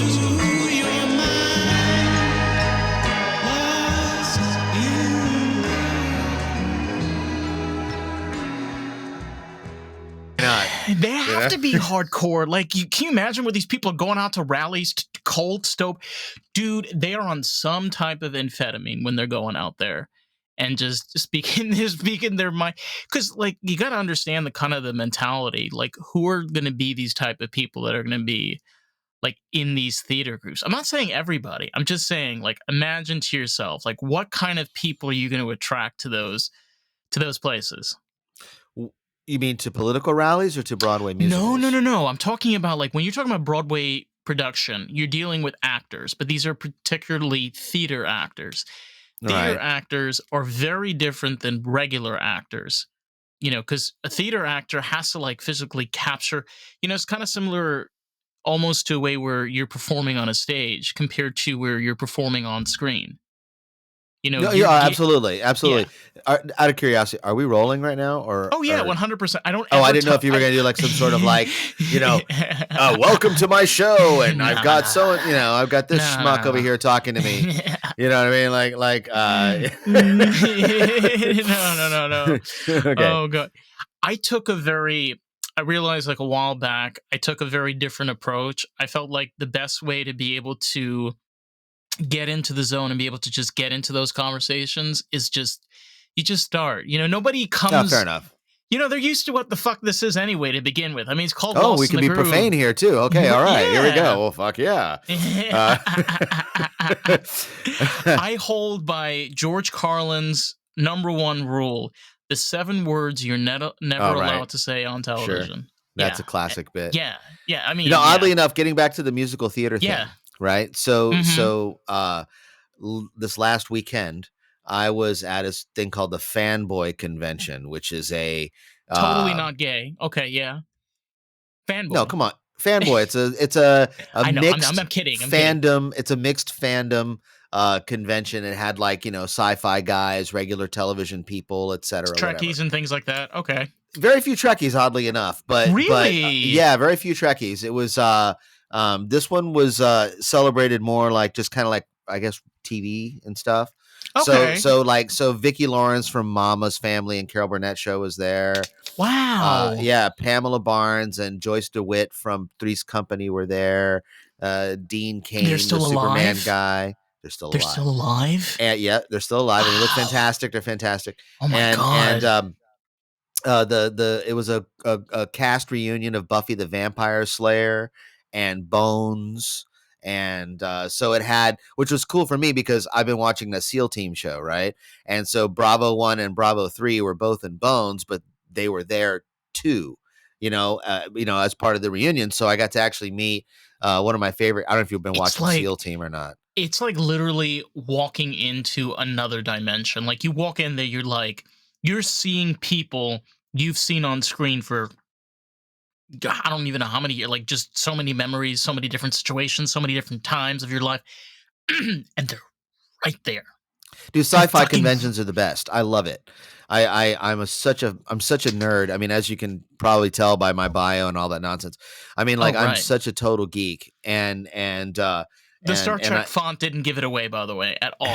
your mind, lost in. They have to be hardcore. Like, can you imagine where these people are going out to rallies, cold stove? Dude, they are on some type of amphetamine when they're going out there and just speaking their mind. Because, like, you got to understand the kind of the mentality. Like, who are going to be these type of people that are going to be, like, in these theater groups? I'm not saying everybody. I'm just saying, like, imagine to yourself, like, what kind of people are you going to attract to those places? You mean to political rallies or to Broadway musicals? No. I'm talking about, like, when you're talking about Broadway production, you're dealing with actors, but these are particularly theater actors. Theater actors are very different than regular actors, because a theater actor has to, like, physically capture, it's kind of similar almost to a way where you're performing on a stage compared to where you're performing on screen. Absolutely. Yeah. Out of curiosity, are we rolling right now? Or 100%. I don't. I didn't know if you were going to do like some sort of like, welcome to my show, and I've got I've got this schmuck over here talking to me. You know what I mean? Like. No. Okay. Oh God, I realized, like, a while back, I took a very different approach. I felt like the best way to be able to get into the zone and be able to just get into those conversations is you just start. Nobody comes. Fair enough. They're used to what the fuck this is anyway to begin with. I mean, it's called. Oh, we can be profane here too. Okay, all right, Here we go. Well, fuck yeah. I hold by George Carlin's #1 rule: the 7 words you're never allowed to say on television. Sure. That's a classic bit. Yeah. I mean, oddly enough, getting back to the musical theater thing. Yeah. Right. So this last weekend, I was at a thing called the Fanboy Convention, which is a totally not gay. Okay, yeah. Fanboy. No, come on, Fanboy. It's a I know, mixed I'm kidding. fandom. It's a mixed fandom convention. It had, like, sci-fi guys, regular television people, etc. Trekkies and things like that. Okay. Very few Trekkies, oddly enough, but really, very few Trekkies. It was this one was celebrated more like just kind of like, I guess, TV and stuff. Okay. So Vicki Lawrence from Mama's Family and Carol Burnett Show was there. Wow. Pamela Barnes and Joyce DeWitt from Three's Company were there. Dean Cain, the Superman guy. They're still alive. They're still alive? Yeah, they're still alive. And they look fantastic. They're fantastic. Oh my God. And it was a cast reunion of Buffy the Vampire Slayer and Bones. And so it had, which was cool for me because I've been watching the SEAL Team show, right? And so Bravo 1 and Bravo 3 were both in Bones, but they were there too, as part of the reunion. So I got to actually meet one of my favorite. I don't know if you've been watching SEAL Team or not. It's like literally walking into another dimension. Like, you walk in there, you're seeing people you've seen on screen for, I don't even know how many years, like, just so many memories, so many different situations, so many different times of your life. And they're right there. Dude, sci-fi conventions are the best. I love it. I'm such a nerd. I mean, as you can probably tell by my bio and all that nonsense. I mean, like, I'm such a total geek. And the Star Trek font didn't give it away, by the way, at all.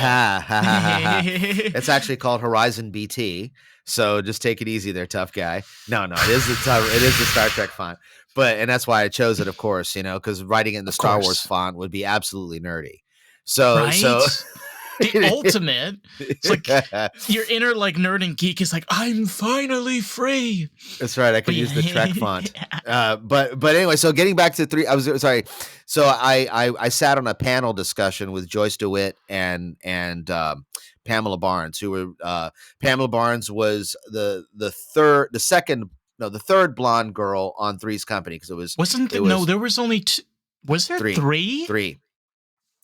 It's actually called Horizon BT. So just take it easy there, tough guy. No, it is the Star Trek font. And that's why I chose it, of course, because writing it in the Star Wars font would be absolutely nerdy. So the ultimate. It's like your inner, like, nerd and geek is like, I'm finally free. That's right. I could use the Trek font. But anyway, so getting back to three, I was sorry. So I sat on a panel discussion with Joyce DeWitt and Pamela Barnes, who were Pamela Barnes was the third blonde girl on Three's Company, because there was only two. Was there three? Three.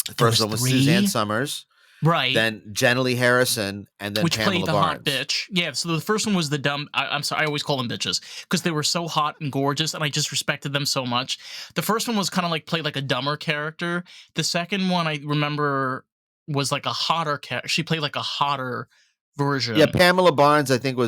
The first one was Suzanne Summers. Right. Then Jenna Lee Harrison, and then which Pamela played the Barnes. hot bitch. Yeah, so the first one was the dumb. I'm sorry, I always call them bitches because they were so hot and gorgeous, and I just respected them so much. The first one was kind of like played like a dumber character. The second one I remember was like a hotter character. She played like a hotter Yeah, version. Pamela Barnes, I think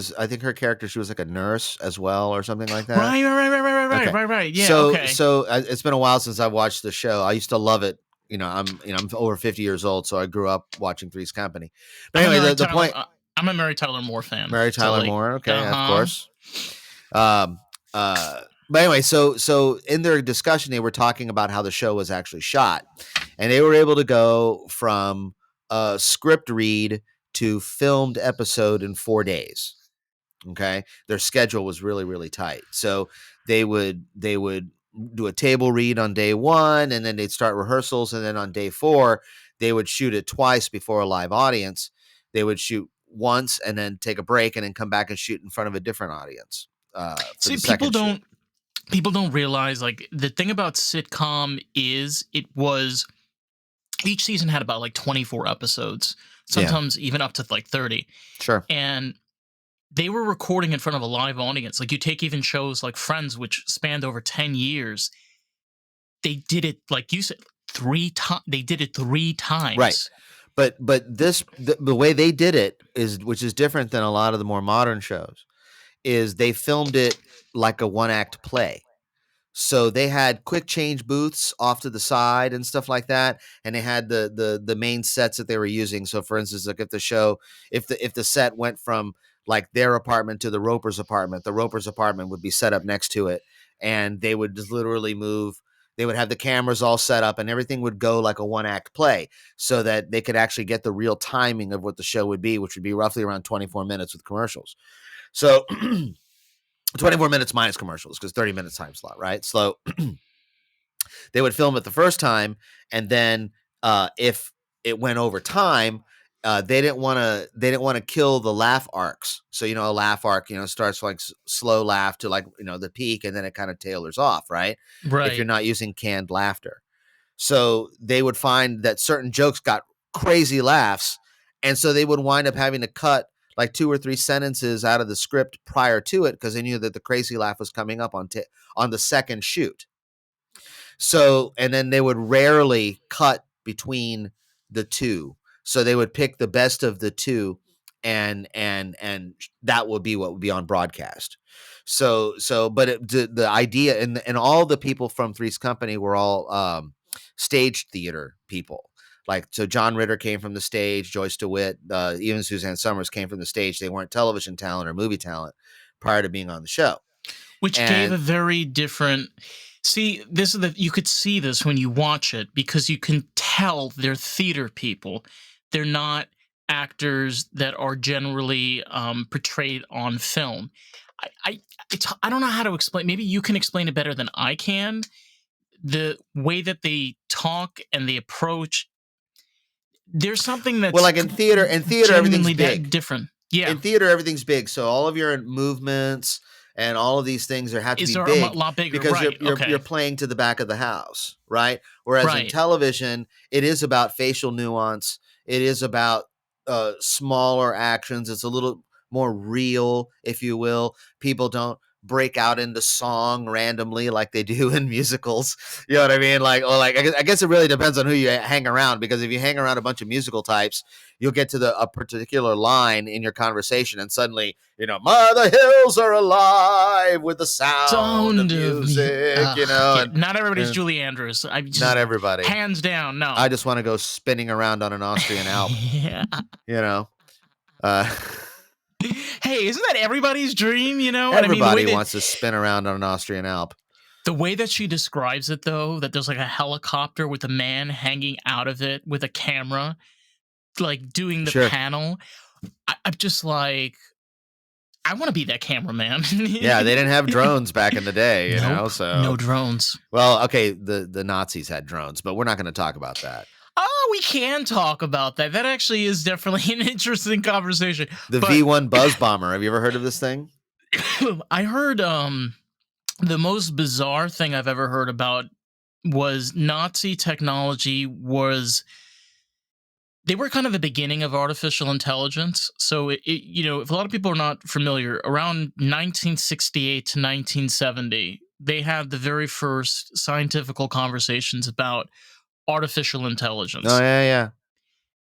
her character, she was like a nurse as well or something like that. Okay. Right. Yeah, So okay. so it's been a while since I watched the show. I used to love it. I'm over 50 years old, so I grew up watching Three's Company. But I'm a anyway, Mary the Tyler. point, I'm a Mary Tyler Moore fan. Mary So Tyler like, Moore, okay, uh of huh. course. Um, but anyway, so in their discussion, they were talking about how the show was actually shot, and they were able to go from a script read to filmed episode in 4 days. Okay, their schedule was really really tight, so they would do a table read on day one, and then they'd start rehearsals, and then on day four they would shoot it twice before a live audience. They would shoot once and then take a break and then come back and shoot in front of a different audience for See, the second shoot. people don't realize, like, the thing about sitcom is it was each season had about like 24 episodes, Yeah, sometimes even up to like 30. sure. And they were recording in front of a live audience. Like, you take even shows like Friends, which spanned over 10 years, they did it, like you said, 3 times. They did it 3 Right. times. But the way they did it is, which is different than a lot of the more modern shows, is they filmed it like a one act play. So they had quick change booths off to the side and stuff like that, and they had the main sets that they were using. So, for instance, like if the set went from like their apartment to the Roper's apartment would be set up next to it, and they would just literally move. They would have the cameras all set up, and everything would go like a one act play, so that they could actually get the real timing of what the show would be, which would be roughly around 24 minutes with commercials. So 24 minutes minus commercials, because 30 minutes time slot, right? So they would film it the first time, and then if it went over time, they didn't want to kill the laugh arcs. So a laugh arc starts like slow laugh to like the peak, and then it kind of tailors off, right? If you're Right. not using canned laughter. So they would find that certain jokes got crazy laughs, and so they would wind up having to cut like 2 or 3 sentences out of the script prior to it, because they knew that the crazy laugh was coming up on the second shoot. So, and then they would rarely cut between the two. So they would pick the best of the two, and that would be what would be on broadcast. But the idea, and all the people from Three's Company were all stage theater people. Like, so John Ritter came from the stage, Joyce DeWitt, even Suzanne Summers came from the stage. They weren't television talent or movie talent prior to being on the show. Which gave a And very different. See, this is you could see this when you watch it, because you can tell they're theater people. They're not actors that are generally portrayed on film. I I don't know how to explain. Maybe you can explain it better than I can. The way that they talk and they approach, there's something well, that's like in theater, everything's genuinely big. that different. Yeah, In theater, everything's big. So all of your movements and all of these things have to is be there a big, lot bigger? because you're Right. you're Okay. you're playing to the back of the house, right? Whereas in Right. television, it is about facial nuance. It is about smaller actions. It's a little more real, if you will. People don't break out into song randomly like they do in musicals. You know what I mean? Like, or like, I guess it really depends on who you hang around, because if you hang around a bunch of musical types, you'll get to a particular line in your conversation, and suddenly, "My, the hills are alive with the sound of Sound of me. music," Yeah, and, not everybody's and Julie Andrews. I not just everybody. hands down, no. I just want to go spinning around on an Austrian Alp, Yeah. you know. Uh, Hey, isn't that everybody's dream? And I mean everybody wants to spin around on an Austrian Alp. the way that she describes it, though, that there's like a helicopter with a man hanging out of it with a camera, like doing the Sure. panel. I'm just like, I want to be that cameraman. Yeah, they didn't have drones back in the day, Nope, so no drones. well, okay, the Nazis had drones, but we're not going to talk about that. Oh, we can talk about that. That actually is definitely an interesting conversation. The But V1 Buzz Bomber. Have you ever heard of this thing? I heard the most bizarre thing I've ever heard about was Nazi technology was they were kind of the beginning of artificial intelligence. So if a lot of people are not familiar, around 1968 to 1970, they had the very first scientific conversations about artificial Oh intelligence. yeah, yeah.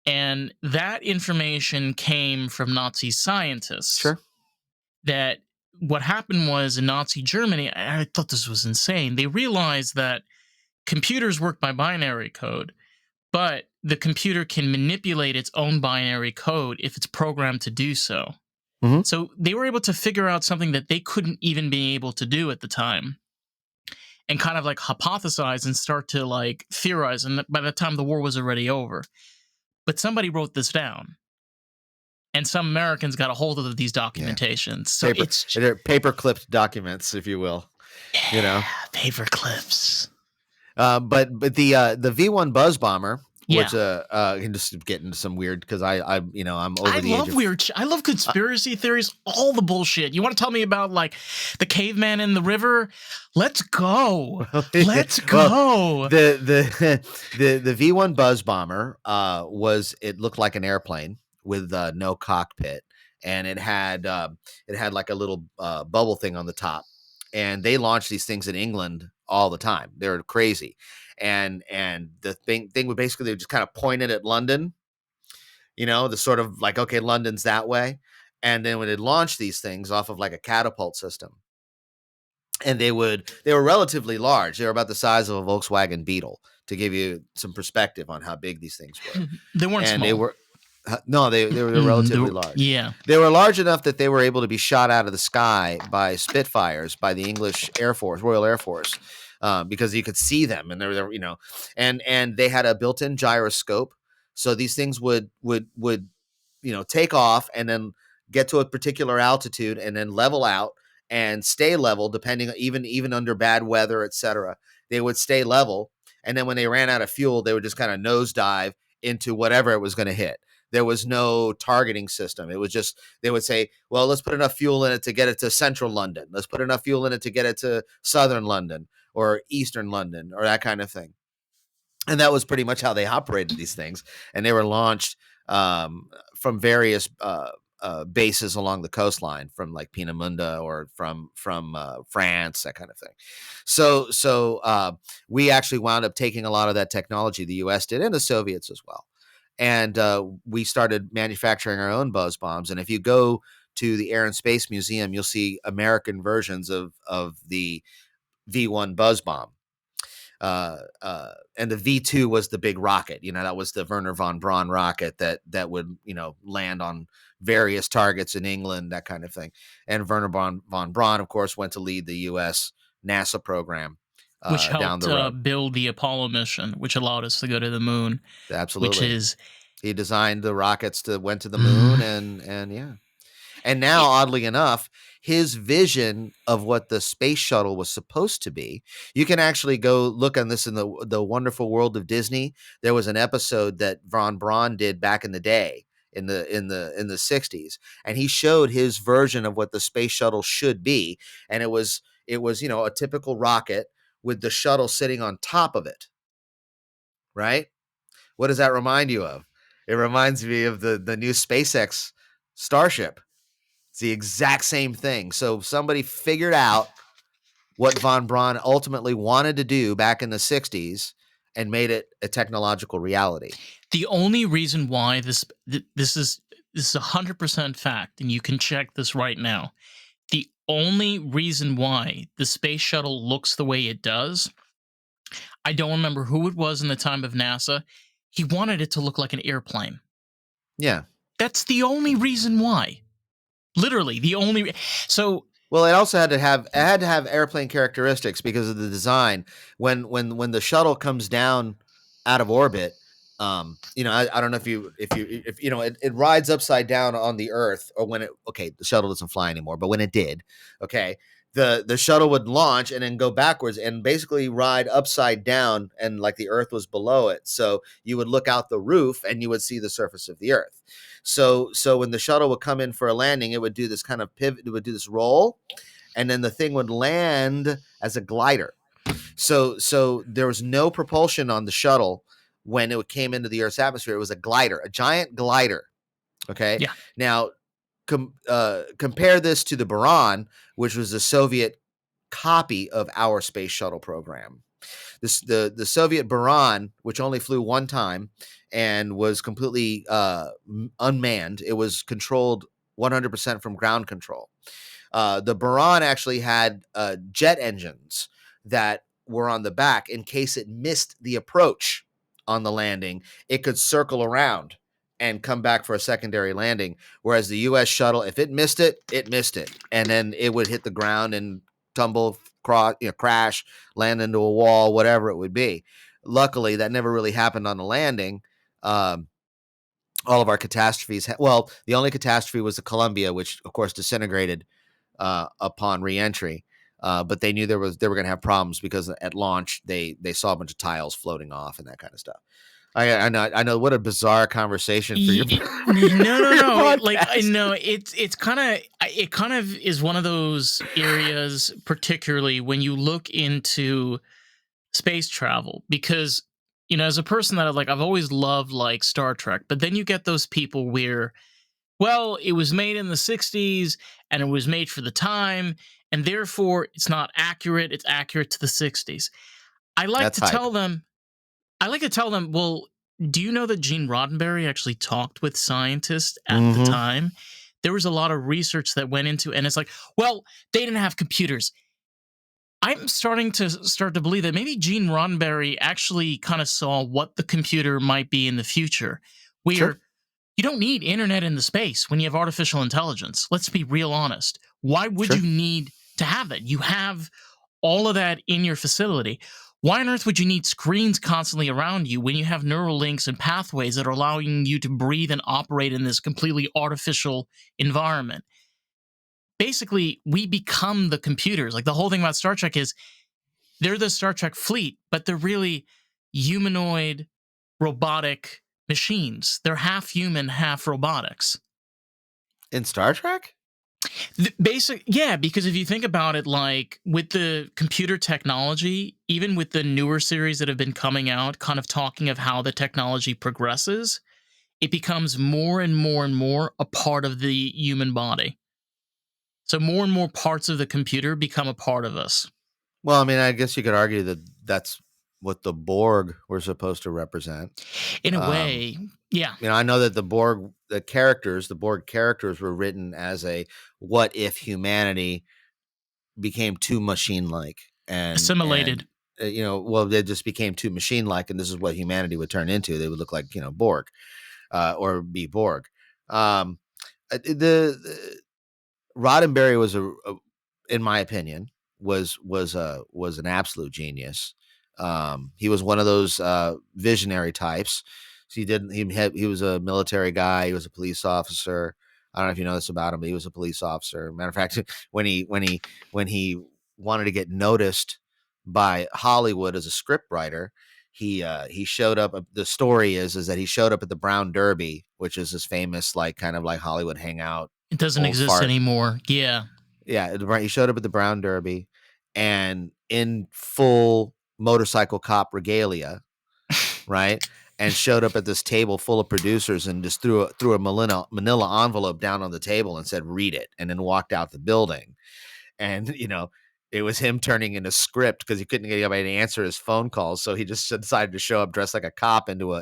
And that information came from Nazi scientists. Sure. That what happened was in Nazi Germany, I thought this was insane. They realized that computers work by binary code, but the computer can manipulate its own binary code if it's programmed to do so. Mhm. So they were able to figure out something that they couldn't even be able to do at the time, and kind of like hypothesize and start to like theorize. And by the time the war was already over, but somebody wrote this down, and some Americans got a hold of these documentations. So They're paper clipped documents, if you will. You know, paper clips. but the V1 Buzz Bomber, which Yeah. can just get into some weird because I'm over the age of I love conspiracy theories, all the bullshit. You want to tell me about like the caveman in the river? Let's go. Let's Well, go. the V1 Buzz Bomber it looked like an airplane with no cockpit, and it had like a little bubble thing on the top, and they launched these things in England all the time. They're crazy, and the thing would basically, they would just kind of point it at London, the sort of like, okay, London's that way, and then when it launched these things off of like a catapult system, and they were relatively large. They were about the size of a Volkswagen Beetle, to give you some perspective on how big these things were. They weren't And small. they were no, they were relatively large. Yeah. They were large enough that they were able to be shot out of the sky by Spitfires, by the English Air Force, Royal Air Force, because you could see them, and they were, and they had a built-in gyroscope, so these things would take off and then get to a particular altitude and then level out and stay level, depending, even under bad weather, etc. They would stay level, and then when they ran out of fuel, they would just kind of nosedive into whatever it was going to hit. There was no targeting system. It was just, they would say, well, let's put enough fuel in it to get it to central London. Let's put enough fuel in it to get it to southern London or eastern London, or that kind of thing. And that was pretty much how they operated these things. And they were launched from various bases along the coastline, from like Peenemünde or from France, that kind of thing. So we actually wound up taking a lot of that technology, the U.S. did, and the Soviets as well. And we started manufacturing our own buzz bombs. And if you go to the Air and Space Museum, you'll see American versions of the V1 buzz bomb. And the V2 was the big rocket. That was the Werner von Braun rocket that would, land on various targets in England, that kind of thing. And Werner von Braun, of course, went to lead the U.S. NASA program, which helped down the road. Build the Apollo mission, which allowed us to go to the moon. Absolutely. He designed the rockets that went to the moon, and yeah. And now, oddly enough, his vision of what the space shuttle was supposed to be, you can actually go look on this in the Wonderful World of Disney. There was an episode that von Braun did back in the day, in the 60s, and he showed his version of what the space shuttle should be, and it was a typical rocket with the shuttle sitting on top of it. Right? What does that remind you of? It reminds me of the new SpaceX Starship. It's the exact same thing. So somebody figured out what von Braun ultimately wanted to do back in the 60s and made it a technological reality. The only reason why this is 100% fact, and you can check this right now. The only reason why the space shuttle looks the way it does, I don't remember who it was in the time of NASA. He wanted it to look like an airplane. Yeah. That's the only reason why. Literally, the only. So. Well, it also had to have airplane characteristics because of the design. When the shuttle comes down out of orbit, I don't know if it rides upside down on the Earth, or when the shuttle doesn't fly anymore, but when it did, the shuttle would launch and then go backwards and basically ride upside down, and like the Earth was below it. So you would look out the roof and you would see the surface of the Earth. So when the shuttle would come in for a landing, it would do this kind of pivot, it would do this roll, and then the thing would land as a glider. So there was no propulsion on the shuttle when it came into the Earth's atmosphere. It was a glider, a giant glider. Okay. Yeah. Now, compare this to the Buran, which was a Soviet copy of our space shuttle program. The Soviet Buran, which only flew one time and was completely unmanned, it was controlled 100% from ground control. The Buran actually had jet engines that were on the back in case it missed the approach on the landing. It could circle around and come back for a secondary landing. Whereas the U.S. shuttle, if it missed it, and then it would hit the ground and tumble, crash, land into a wall, whatever it would be. Luckily, that never really happened on the landing. All of our catastrophes. Well, the only catastrophe was the Columbia, which of course disintegrated upon reentry. But they knew they were going to have problems because at launch they saw a bunch of tiles floating off and that kind of stuff. I know. What a bizarre conversation for your No, for your no. Like I podcast. know it's kind of is one of those areas, particularly when you look into space travel, because as a person that I've always loved like Star Trek, but then you get those people where, well, it was made in the 60s and it was made for the time, and therefore it's not accurate. It's accurate to the 60s. I like That's to hype. tell them well, do you know that Gene Roddenberry actually talked with scientists at the Mm-hmm. time? There was a lot of research that went into, and it's like, well, they didn't have computers. I'm starting to believe that maybe Gene Roddenberry actually kind of saw what the computer might be in the future, Sure. where you don't need internet in the space when you have artificial intelligence. Let's be real honest. Why would Sure. you need to have that? You have all of that in your facility. Why on earth would you need screens constantly around you when you have neural links and pathways that are allowing you to breathe and operate in this completely artificial environment? Basically, we become the computers. Like the whole thing about Star Trek is they're the Star Trek fleet, but they're really humanoid, robotic machines. They're half human, half robotics. In Star Trek? Yeah, because if you think about it, like with the computer technology, even with the newer series that have been coming out, kind of talking of how the technology progresses, it becomes more and more and more a part of the human body. So more and more parts of the computer become a part of us. Well, I mean, I guess you could argue that that's what the Borg were supposed to represent. In a Um, way, yeah, I know that the Borg characters were written as a what if humanity became too machine-like and assimilated. well, they just became too machine-like, and this is what humanity would turn into. They would look like Borg, or be Borg. Um, the Roddenberry was in my opinion, was an absolute genius. He was one of those visionary types. So he was a military guy. He was a police officer. I don't know if you know this about him, but he was a police officer. Matter of fact, when he wanted to get noticed by Hollywood as a scriptwriter, he showed up. The story is that he showed up at the Brown Derby, which is this famous like kind of like Hollywood hangout, It doesn't old exist fart. anymore. Yeah. Yeah, he showed up at the Brown Derby and in full motorcycle cop regalia, right? And showed up at this table full of producers and just threw a manila envelope down on the table and said, "Read it," and then walked out the building. And it was him turning in a script because he couldn't get anybody to answer his phone calls, so he just decided to show up dressed like a cop into a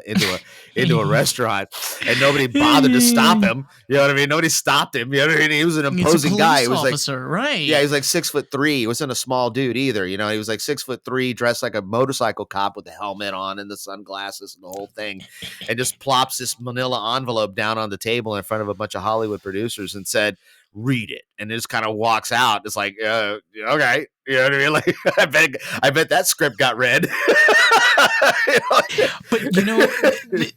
restaurant, and nobody bothered to stop him. You know what I mean? Nobody stopped him. You know what I mean? He was an It's a imposing guy. police It was like, officer, yeah, right? he's like 6'3". He wasn't a small dude either. He was like 6'3", dressed like a motorcycle cop with the helmet on and the sunglasses and the whole thing, and just plops this manila envelope down on the table in front of a bunch of Hollywood producers and said, "Read it," and just kind of walks out. It's like, okay, you know what I mean? Like, I bet that script got read. But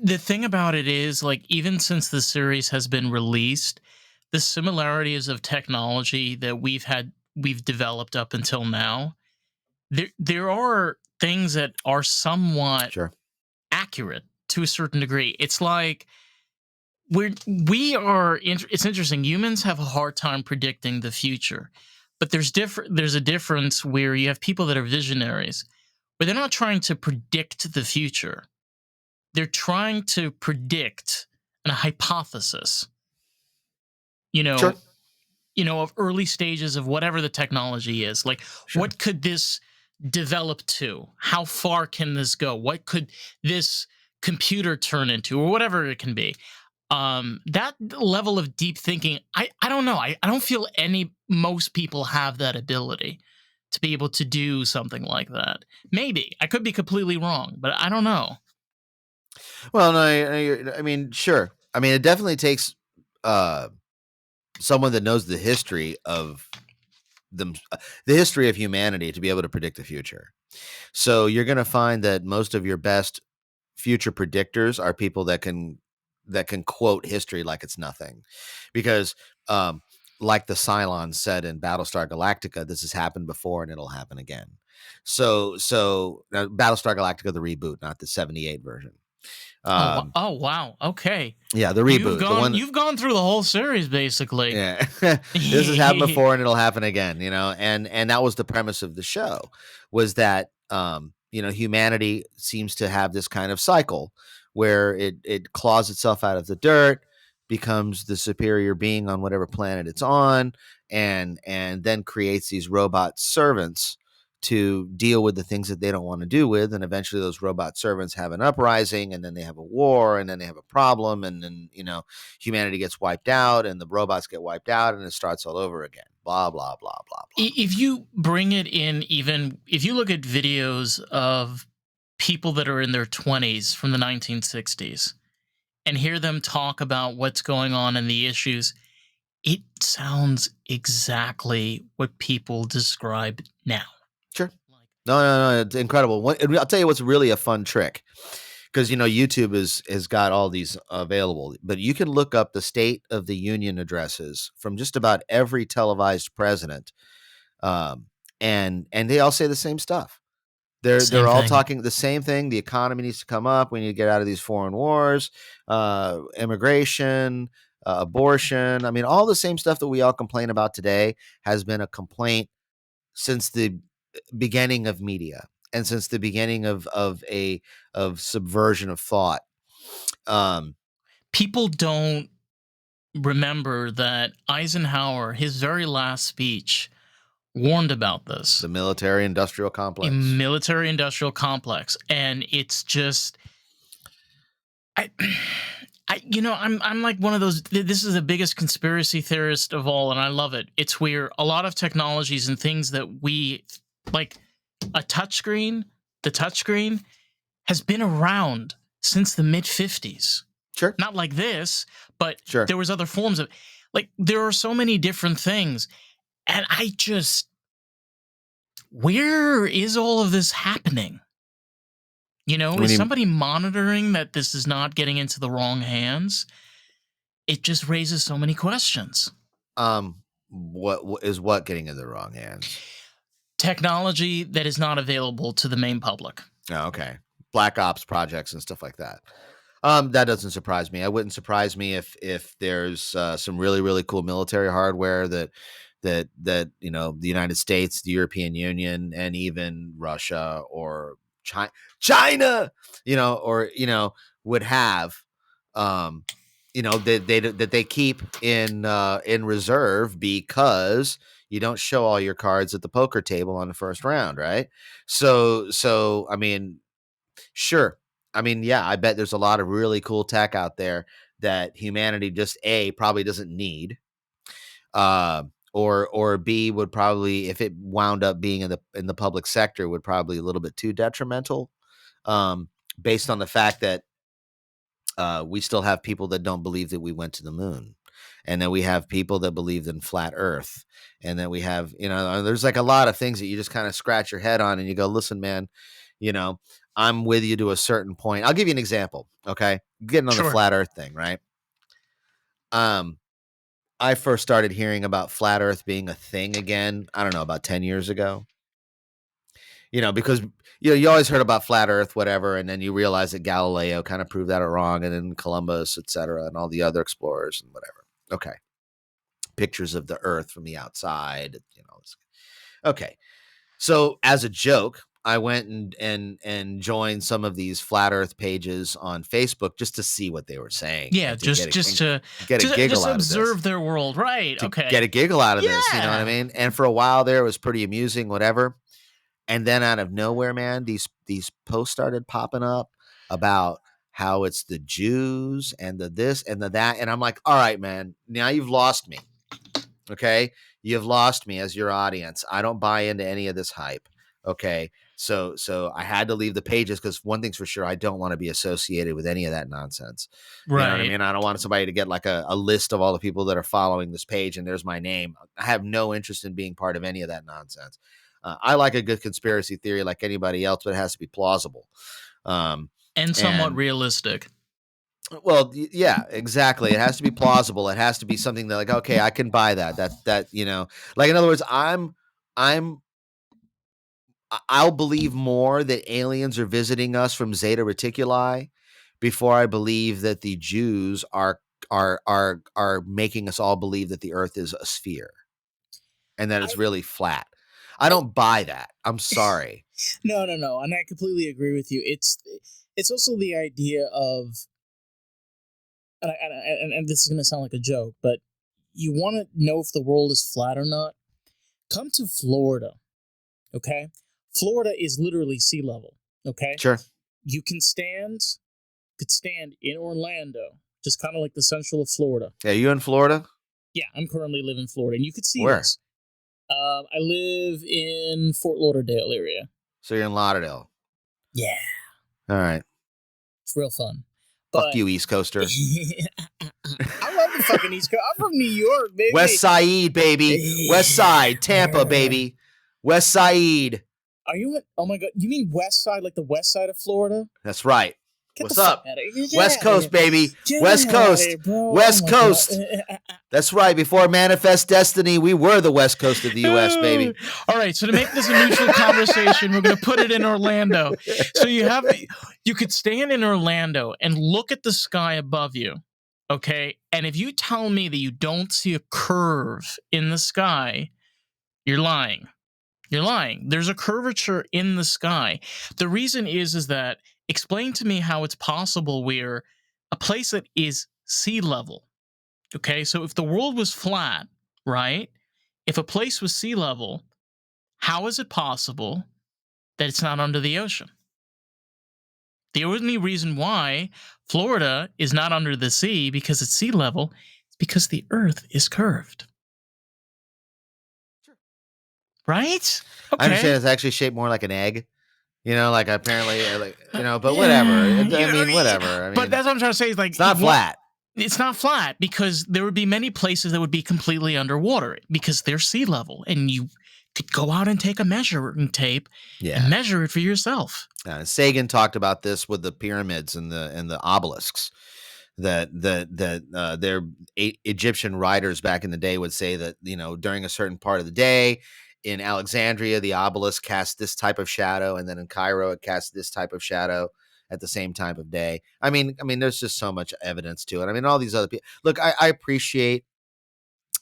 the thing about it is, like, even since the series has been released, the similarities of technology that we've developed up until now, there are things that are somewhat Sure. accurate to a certain degree. It's like it's interesting. Humans have a hard time predicting the future, but there's a difference where you have people that are visionaries, but they're not trying to predict the future. They're trying to predict a hypothesis, you Sure. know, of early stages of whatever the technology is. Like, Sure. what could this develop to? How far can this go? What could this computer turn into, or whatever it can be? That level of deep thinking, I don't know. I don't feel most people have that ability to be able to do something like that. Maybe I could be completely wrong, but I don't know. Well, no, I mean, sure. I mean, it definitely takes uh, someone that knows the history of them, the history of humanity, to be able to predict the future. So you're going to find that most of your best future predictors are people that can quote history like it's nothing, because um, like the Cylons said in Battlestar Galactica, this has happened before and it'll happen again. So Battlestar Galactica, the reboot, not the '78 version. Um, Oh wow. Okay. yeah, the reboot, the one. You've gone through the whole series basically. Yeah, this has happened before and it'll happen again. And that was the premise of the show, was that humanity seems to have this kind of cycle where it claws itself out of the dirt, becomes the superior being on whatever planet it's on, and then creates these robot servants to deal with the things that they don't want to do with, and eventually those robot servants have an uprising, and then they have a war, and then they have a problem, and then humanity gets wiped out, and the robots get wiped out, and it starts all over again. Blah blah blah blah blah. If you bring it in, even if you look at videos of people that are in their 20s from the 1960s and hear them talk about what's going on and the issues, it sounds exactly what people describe now. Sure. No, it's incredible. I'll tell you what's really a fun trick, because YouTube has got all these available, but you can look up the State of the Union addresses from just about every televised president, and they all say the same stuff. They're all talking the same thing. The economy needs to come up. We need to get out of these foreign wars, immigration, abortion. I mean, all the same stuff that we all complain about today has been a complaint since the beginning of media, and since the beginning of subversion of thought. People don't remember that Eisenhower, his very last speech, warned about this. The military-industrial complex. And it's just, I'm like one of those. This is the biggest conspiracy theorist of all, and I love it. It's where a lot of technologies and things that we like, a touchscreen, the touchscreen has been around since the mid 50s. Sure. Not like this, but sure. There was other forms of, like, there are so many different things. And where is all of this happening? Is somebody monitoring that this is not getting into the wrong hands? It just raises so many questions. What getting in the wrong hands? Technology that is not available to the main public. Oh, okay. Black Ops projects and stuff like that. That doesn't surprise me. It wouldn't surprise me if there's some really, really cool military hardware that the United States, the European Union, and even Russia or China, would have, that they keep in reserve, because you don't show all your cards at the poker table on the first round, right? So I mean, sure. I mean, yeah, I bet there's a lot of really cool tech out there that humanity just probably doesn't need, or B, would probably, if it wound up being in the public sector, would probably a little bit too detrimental, based on the fact that we still have people that don't believe that we went to the moon, and then we have people that believe in flat Earth, and then we have there's like a lot of things that you just kind of scratch your head on, and you go, listen, man, I'm with you to a certain point. I'll give you an example. Okay. Getting on the flat Earth thing, right? I first started hearing about flat Earth being a thing again, I don't know, about 10 years ago. Because you always heard about flat Earth, whatever, and then you realize that Galileo kind of proved that wrong, and then Columbus, etc., and all the other explorers and whatever. Okay. Pictures of the Earth from the outside, Okay. So as a joke, I went and joined some of these flat Earth pages on Facebook just to see what they were saying. Yeah, just to get a giggle out of this. Observe their world, right? Okay. Get a giggle out of this, you know what I mean? And for a while there, it was pretty amusing, whatever. And then out of nowhere, man, these posts started popping up about how it's the Jews and the this and the that. And I'm like, all right, man, now you've lost me. Okay. You've lost me as your audience. I don't buy into any of this hype. Okay. So I had to leave the pages because one thing's for sure, I don't want to be associated with any of that nonsense. You know what I Right. mean? I don't want somebody to get like a list of all the people that are following this page and there's my name. I have no interest in being part of any of that nonsense. I like a good conspiracy theory like anybody else, but it has to be plausible. And somewhat And realistic. well, yeah, exactly. It has to be plausible. It has to be something that, like, okay, I can buy that. Like in other words, I'll believe more that aliens are visiting us from Zeta Reticuli before I believe that the Jews are making us all believe that the Earth is a sphere and that it's really flat. I don't buy that. I'm sorry. No, and I completely agree with you. It's also the idea of, and this is going to sound like a joke, but you want to know if the world is flat or not? Come to Florida, okay? Florida is literally sea level, okay? Sure. You could stand in Orlando, just kind of like the central of Florida. Yeah, you in Florida? Yeah, I'm currently living in Florida, and you could see Where? this. I live in Fort Lauderdale area. So you're in Lauderdale. Yeah. All right. It's real fun. Fuck you, East Coaster. I love the fucking East Coast. I'm from New York, baby. West Side, baby. West Side, Tampa, baby. West Side. Are you? Oh my god! You mean West Side, like the West Side of Florida? That's right. Get What's the up? Fuck out of here. West Coast, baby. Get West out of Coast. here, bro. West Oh Coast. God. That's right. Before Manifest Destiny, we were the West Coast of the U.S., baby. All right. So to make this a neutral conversation, we're going to put it in Orlando. So you could stand in Orlando and look at the sky above you. Okay. And if you tell me that you don't see a curve in the sky, you're lying. You're lying. There's a curvature in the sky. The reason is that explain to me how it's possible where a place that is sea level. Okay, so if the world was flat, right? If a place was sea level, how is it possible that it's not under the ocean? The only reason why Florida is not under the sea because it's sea level is because the earth is curved. Sure. Right? I understand it's actually shaped more like an egg. Like apparently, but whatever. I mean, whatever. But that's what I'm trying to say is like it's not flat. It's not flat because there would be many places that would be completely underwater because they're sea level, and you could go out and take a measuring tape and measure it for yourself. Sagan talked about this with the pyramids and the obelisks. That their Egyptian writers back in the day would say that during a certain part of the day in Alexandria the obelisk cast this type of shadow, and then in Cairo it cast this type of shadow at the same time of day. I mean, there's just so much evidence to it. I mean, all these other people. Look, I appreciate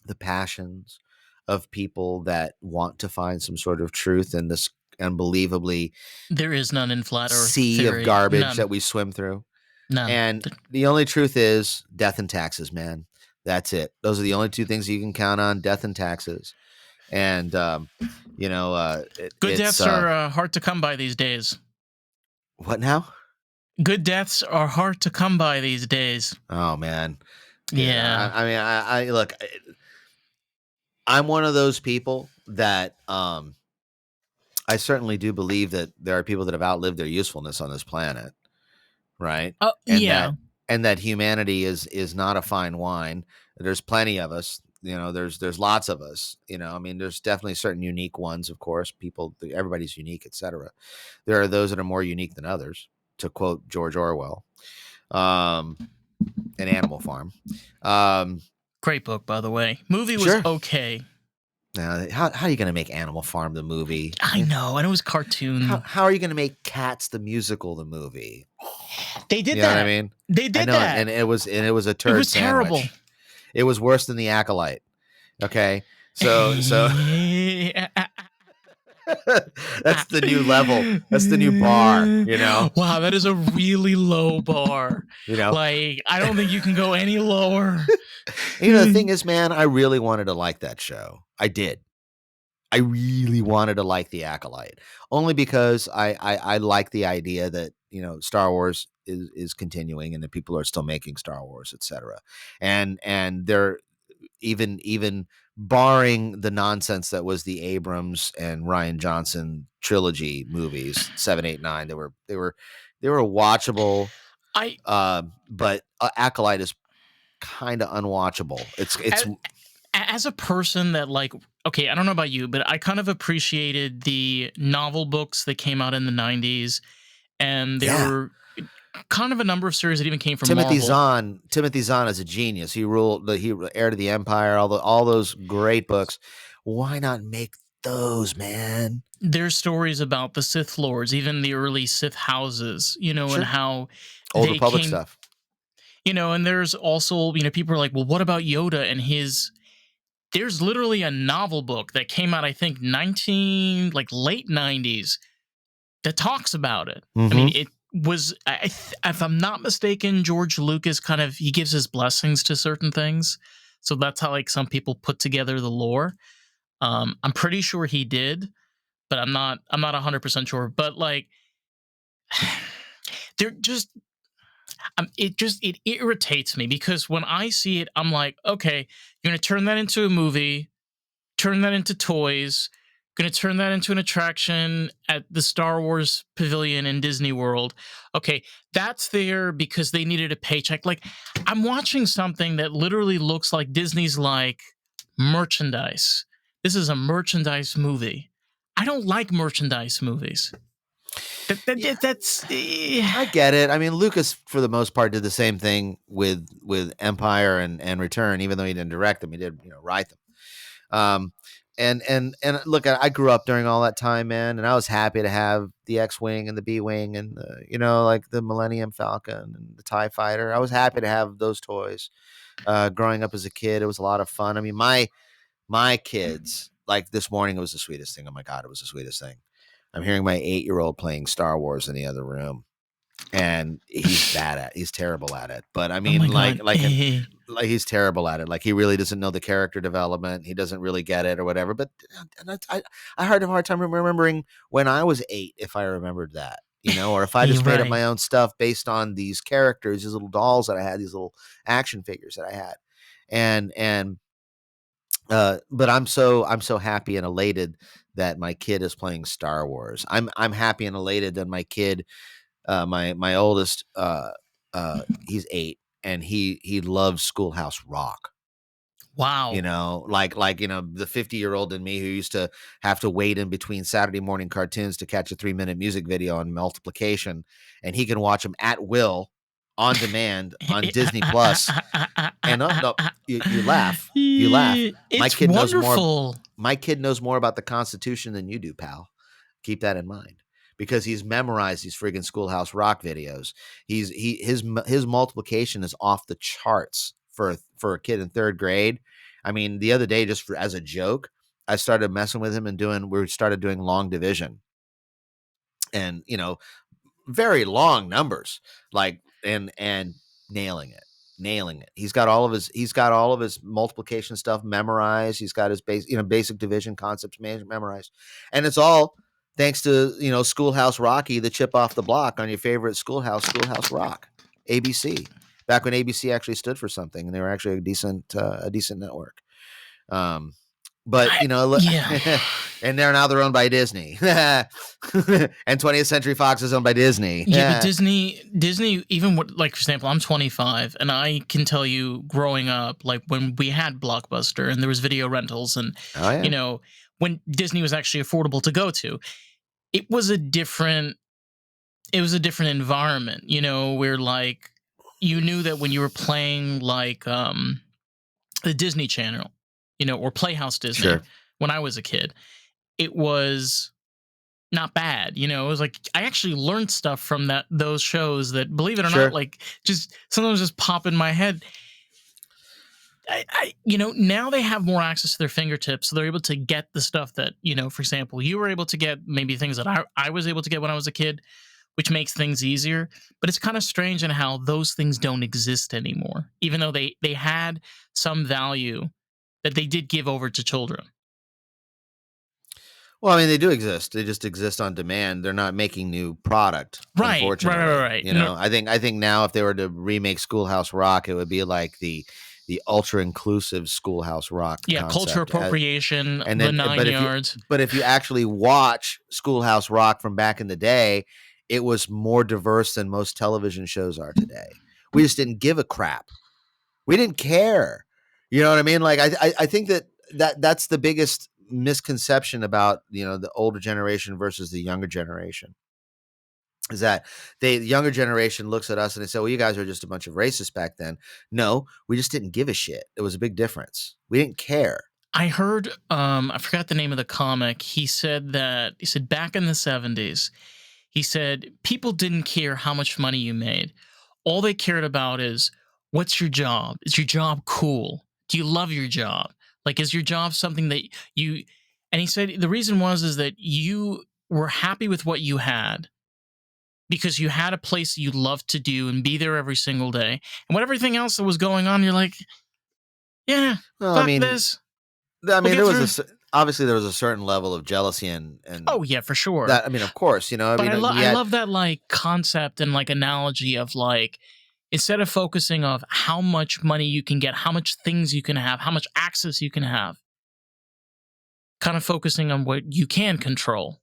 the passions of people that want to find some sort of truth in this unbelievably there is none in flat earth sea theory. Of garbage that we swim through. None. And the only truth is death and taxes, man. That's it. Those are the only two things you can count on: death and taxes. And good deaths are hard to come by these days. What now? Good deaths are hard to come by these days. Oh man. Yeah. I mean, I look. I'm one of those people that I certainly do believe that there are people that have outlived their usefulness on this planet, right? And that humanity is not a fine wine. There's plenty of us. There's lots of us. There's definitely certain unique ones, of course. Everybody's unique, etc. There are those that are more unique than others, to quote George Orwell, an Animal Farm. Great book, by the way. Movie was okay. Now, how are you going to make Animal Farm the movie? I know, and it was cartoon. How are you going to make Cats the musical the movie? They did that. You know what I mean? They did that, and it was a turd. It was sandwich. terrible. It was worse than The Acolyte. Okay, so that's the new level. That's the new bar. Wow, that is a really low bar. Like I don't think you can go any lower. The thing is, man, I really wanted to like that show. I did. I really wanted to like The Acolyte, only because I like the idea that, you know, Star Wars is continuing and that people are still making Star Wars, etc. And they're even barring the nonsense that was the Abrams and Ryan Johnson trilogy movies, 7, 8, 9, they were watchable. I But Acolyte is kind of unwatchable. It's as, as a person that like, okay, I don't know about you, but I kind of appreciated the novel books that came out in the 90s, and there yeah. were kind of a number of series that even came from Marvel. Timothy Zahn is a genius. He ruled he Heir to the Empire, all those great books. Why not make those, man? There's stories about the Sith lords, even the early Sith houses, and Sure. how Old they Republic came, stuff. and there's also, people are like, well, what about Yoda and his. There's literally a novel book that came out, I think, like late 90s, that talks about it. I Mm-hmm. mean, it was, if I'm not mistaken, George Lucas he gives his blessings to certain things. So that's how like some people put together the lore. I'm pretty sure he did, but I'm not 100% sure. But like, they're just, it irritates me because when I see it, I'm like, okay, you're gonna turn that into a movie, turn that into toys, gonna turn that into an attraction at the Star Wars Pavilion in Disney World. Okay, that's there because they needed a paycheck. Like, I'm watching something that literally looks like Disney's like merchandise. This is a merchandise movie. I don't like merchandise movies. Yeah, That's I get it. I mean, Lucas, for the most part, did the same thing with Empire and Return. Even though he didn't direct them, he did, you know, write them. Um, and look, I grew up during all that time, man, and I was happy to have the X-wing and the B-wing and the, you know, like the Millennium Falcon and the TIE Fighter. I was happy to have those toys. Growing up as a kid, it was a lot of fun. I mean, my kids, like this morning, it was the sweetest thing. Oh my god, it was the sweetest thing. I'm hearing my 8-year-old playing Star Wars in the other room, and he's terrible at it. But I oh mean, my god. like he's terrible at it. Like he really doesn't know the character development. He doesn't really get it or whatever. But I had a hard time remembering when I was 8, if I remembered that, you know, or if I You're just made up right. my own stuff based on these characters, these little dolls that I had, these little action figures that I had, and but I'm so happy and elated that my kid is playing Star Wars. I'm happy and elated that my kid, my oldest, he's 8 and he loves Schoolhouse Rock. You Wow. know, like you know, the 50-year-old in me who used to have to wait in between Saturday morning cartoons to catch a 3-minute music video on multiplication, and he can watch them at will, on demand on Disney Plus. And no, you laugh, you laugh. My It's kid knows more. wonderful. My kid knows more about the Constitution than you do, pal. Keep that in mind, because he's memorized these friggin' Schoolhouse Rock videos. His multiplication is off the charts for a kid in 3rd grade. I mean, the other day, just as a joke, I started messing with him and we started doing long division, and you know, very long numbers, like and nailing it, nailing it. He's got all of his multiplication stuff memorized. He's got his basic division concepts memorized, and it's all thanks to, you know, Schoolhouse Rocky, the chip off the block on your favorite Schoolhouse Rock, ABC. Back when ABC actually stood for something, and they were actually a decent network. Um, but I, you know, yeah. and they're now they're owned by Disney, and 20th Century Fox is owned by Disney. Yeah, but Yeah. Disney, even like for example, I'm 25, and I can tell you, growing up, like when we had Blockbuster and there was video rentals, and Oh you yeah. know when Disney was actually affordable to go to, it was a different, environment. Where like you knew that when you were playing like the Disney Channel, or Playhouse Disney, Sure. when I was a kid, it was not bad. It was like I actually learned stuff from those shows that, believe it or not, Sure. like just sometimes just pop in my head. Now they have more access to their fingertips, so they're able to get the stuff that, for example, you were able to get, maybe things that I was able to get when I was a kid, which makes things easier. But it's kind of strange in how those things don't exist anymore, even though they had some value that they did give over to children. Well, I mean, they do exist. They just exist on demand. They're not making new product, Right. unfortunately. Right. You know, I think now if they were to remake Schoolhouse Rock, it would be like the ultra inclusive Schoolhouse Rock Yeah, culture concept. appropriation, And the then, nine yards. but if you actually watch Schoolhouse Rock from back in the day, it was more diverse than most television shows are today. We just didn't give a crap. We didn't care. You know what I mean? Like I think that's the biggest misconception about, the older generation versus the younger generation, is that the younger generation looks at us and they say, well, you guys are just a bunch of racists back then. No, we just didn't give a shit. It was a big difference. We didn't care. I heard I forgot the name of the comic. He said back in the 70s, he said people didn't care how much money you made. All they cared about is, what's your job? Is your job cool? Do you love your job? Like, is your job something that you, and he said the reason was is that you were happy with what you had because you had a place you loved to do and be there every single day. And what everything else that was going on, you're like, yeah, Well, fuck this. I We'll mean, get through. obviously there was a certain level of jealousy and Oh yeah, for sure. that, I mean, of course, I But mean, we I had, love that like concept and like analogy of like, instead of focusing of how much money you can get, how much things you can have, how much access you can have, kind of focusing on what you can control.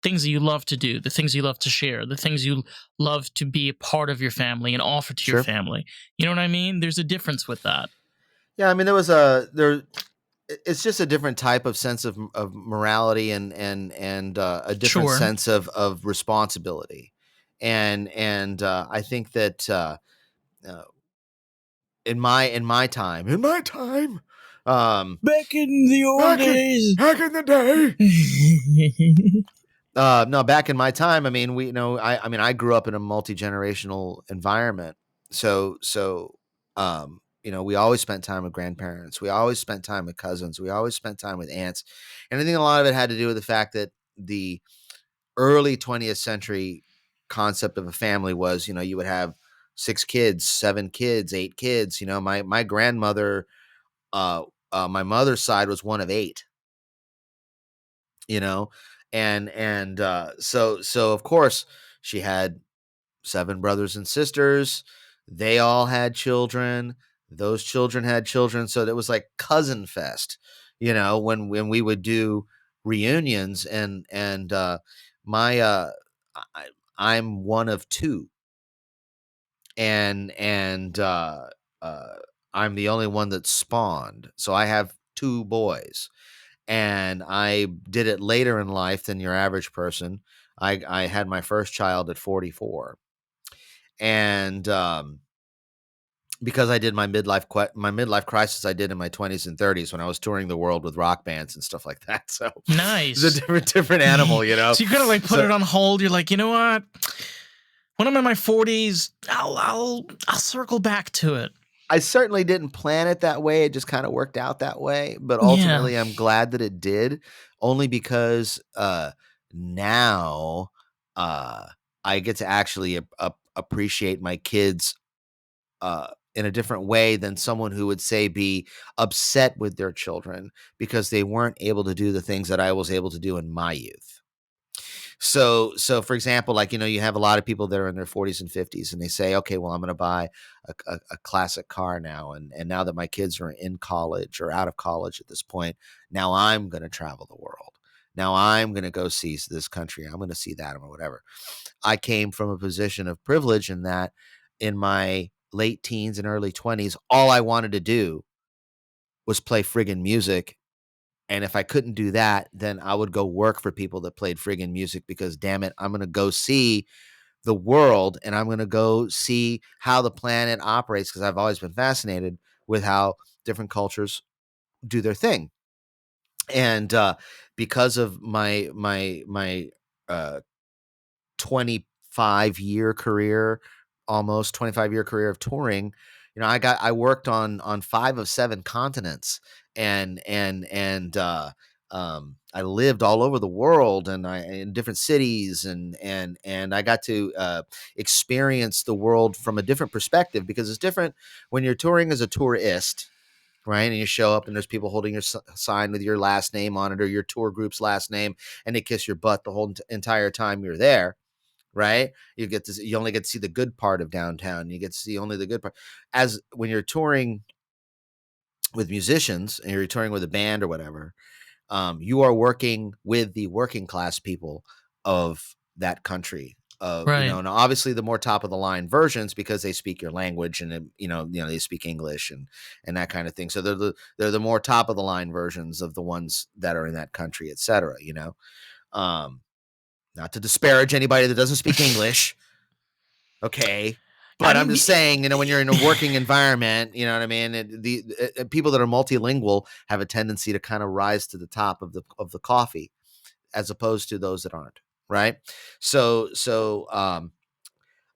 Things that you love to do, the things you love to share, the things you love to be a part of your family and offer to your sure. family. You know what I mean? There's a difference with that. Yeah, I mean, it's just a different type of sense of morality and a different Sure. sense of responsibility, and I think that uh, in my time, um, Back in the old back in days. back in the day. No, back in my time, I mean, I mean, I grew up in a multi-generational environment. So, we always spent time with grandparents. We always spent time with cousins. We always spent time with aunts. And I think a lot of it had to do with the fact that the early 20th century concept of a family was, you would have 6 kids, 7 kids, 8 kids. My grandmother, uh, my mother's side was one of 8, you know and so of course she had 7 brothers and sisters. They all had children. Those children had children, so it was like cousin fest, when we would do reunions. And my I, I'm one of 2, and I'm the only one that spawned, so I have 2 boys, and I did it later in life than your average person. I had my first child at 44, and because I did my midlife crisis, I did in my 20s and 30s when I was touring the world with rock bands and stuff like that. So it's a Nice. different animal. So you kind of like put So it on hold. You're like, you know what? When I'm in my 40s, I'll circle back to it. I certainly didn't plan it that way. It just kind of worked out that way. But Yeah. ultimately, I'm glad that it did, only because now uh, I get to actually appreciate my kids in a different way than someone who would say be upset with their children because they weren't able to do the things that I was able to do in my youth. So for example, like, you have a lot of people that are in their 40s and 50s, and they say, okay, well, I'm going to buy a classic car now, and now that my kids are in college or out of college at this point, now I'm going to travel the world. Now I'm going to go see this country. I'm going to see that or whatever. I came from a position of privilege in that in my late teens and early 20s, all I wanted to do was play friggin' music. And if I couldn't do that, then I would go work for people that played friggin' music, because damn it, I'm going to go see the world, and I'm going to go see how the planet operates, because I've always been fascinated with how different cultures do their thing. And because of my 25-year career, almost 25-year career of touring, I worked on 5 of 7 continents, and I lived all over the world, and I in different cities, and I got to experience the world from a different perspective, because it's different when you're touring as a tourist right? And you show up and there's people holding your sign with your last name on it or your tour group's last name, and they kiss your butt the whole entire time you're there, right? You only get to see the good part of downtown. You get to see only the good part. As when you're touring with musicians and you're touring with a band or whatever, you are working with the working class people of that country. Right. And obviously the more top of the line versions because they speak your language and they speak English and that kind of thing. So they're the more top of the line versions of the ones that are in that country, etc. Um, Not to disparage anybody that doesn't speak English, okay. I But I'm mean, just saying, when you're in a working environment, you know what I mean. The people that are multilingual have a tendency to kind of rise to the top of the coffee, as opposed to those that aren't, right? So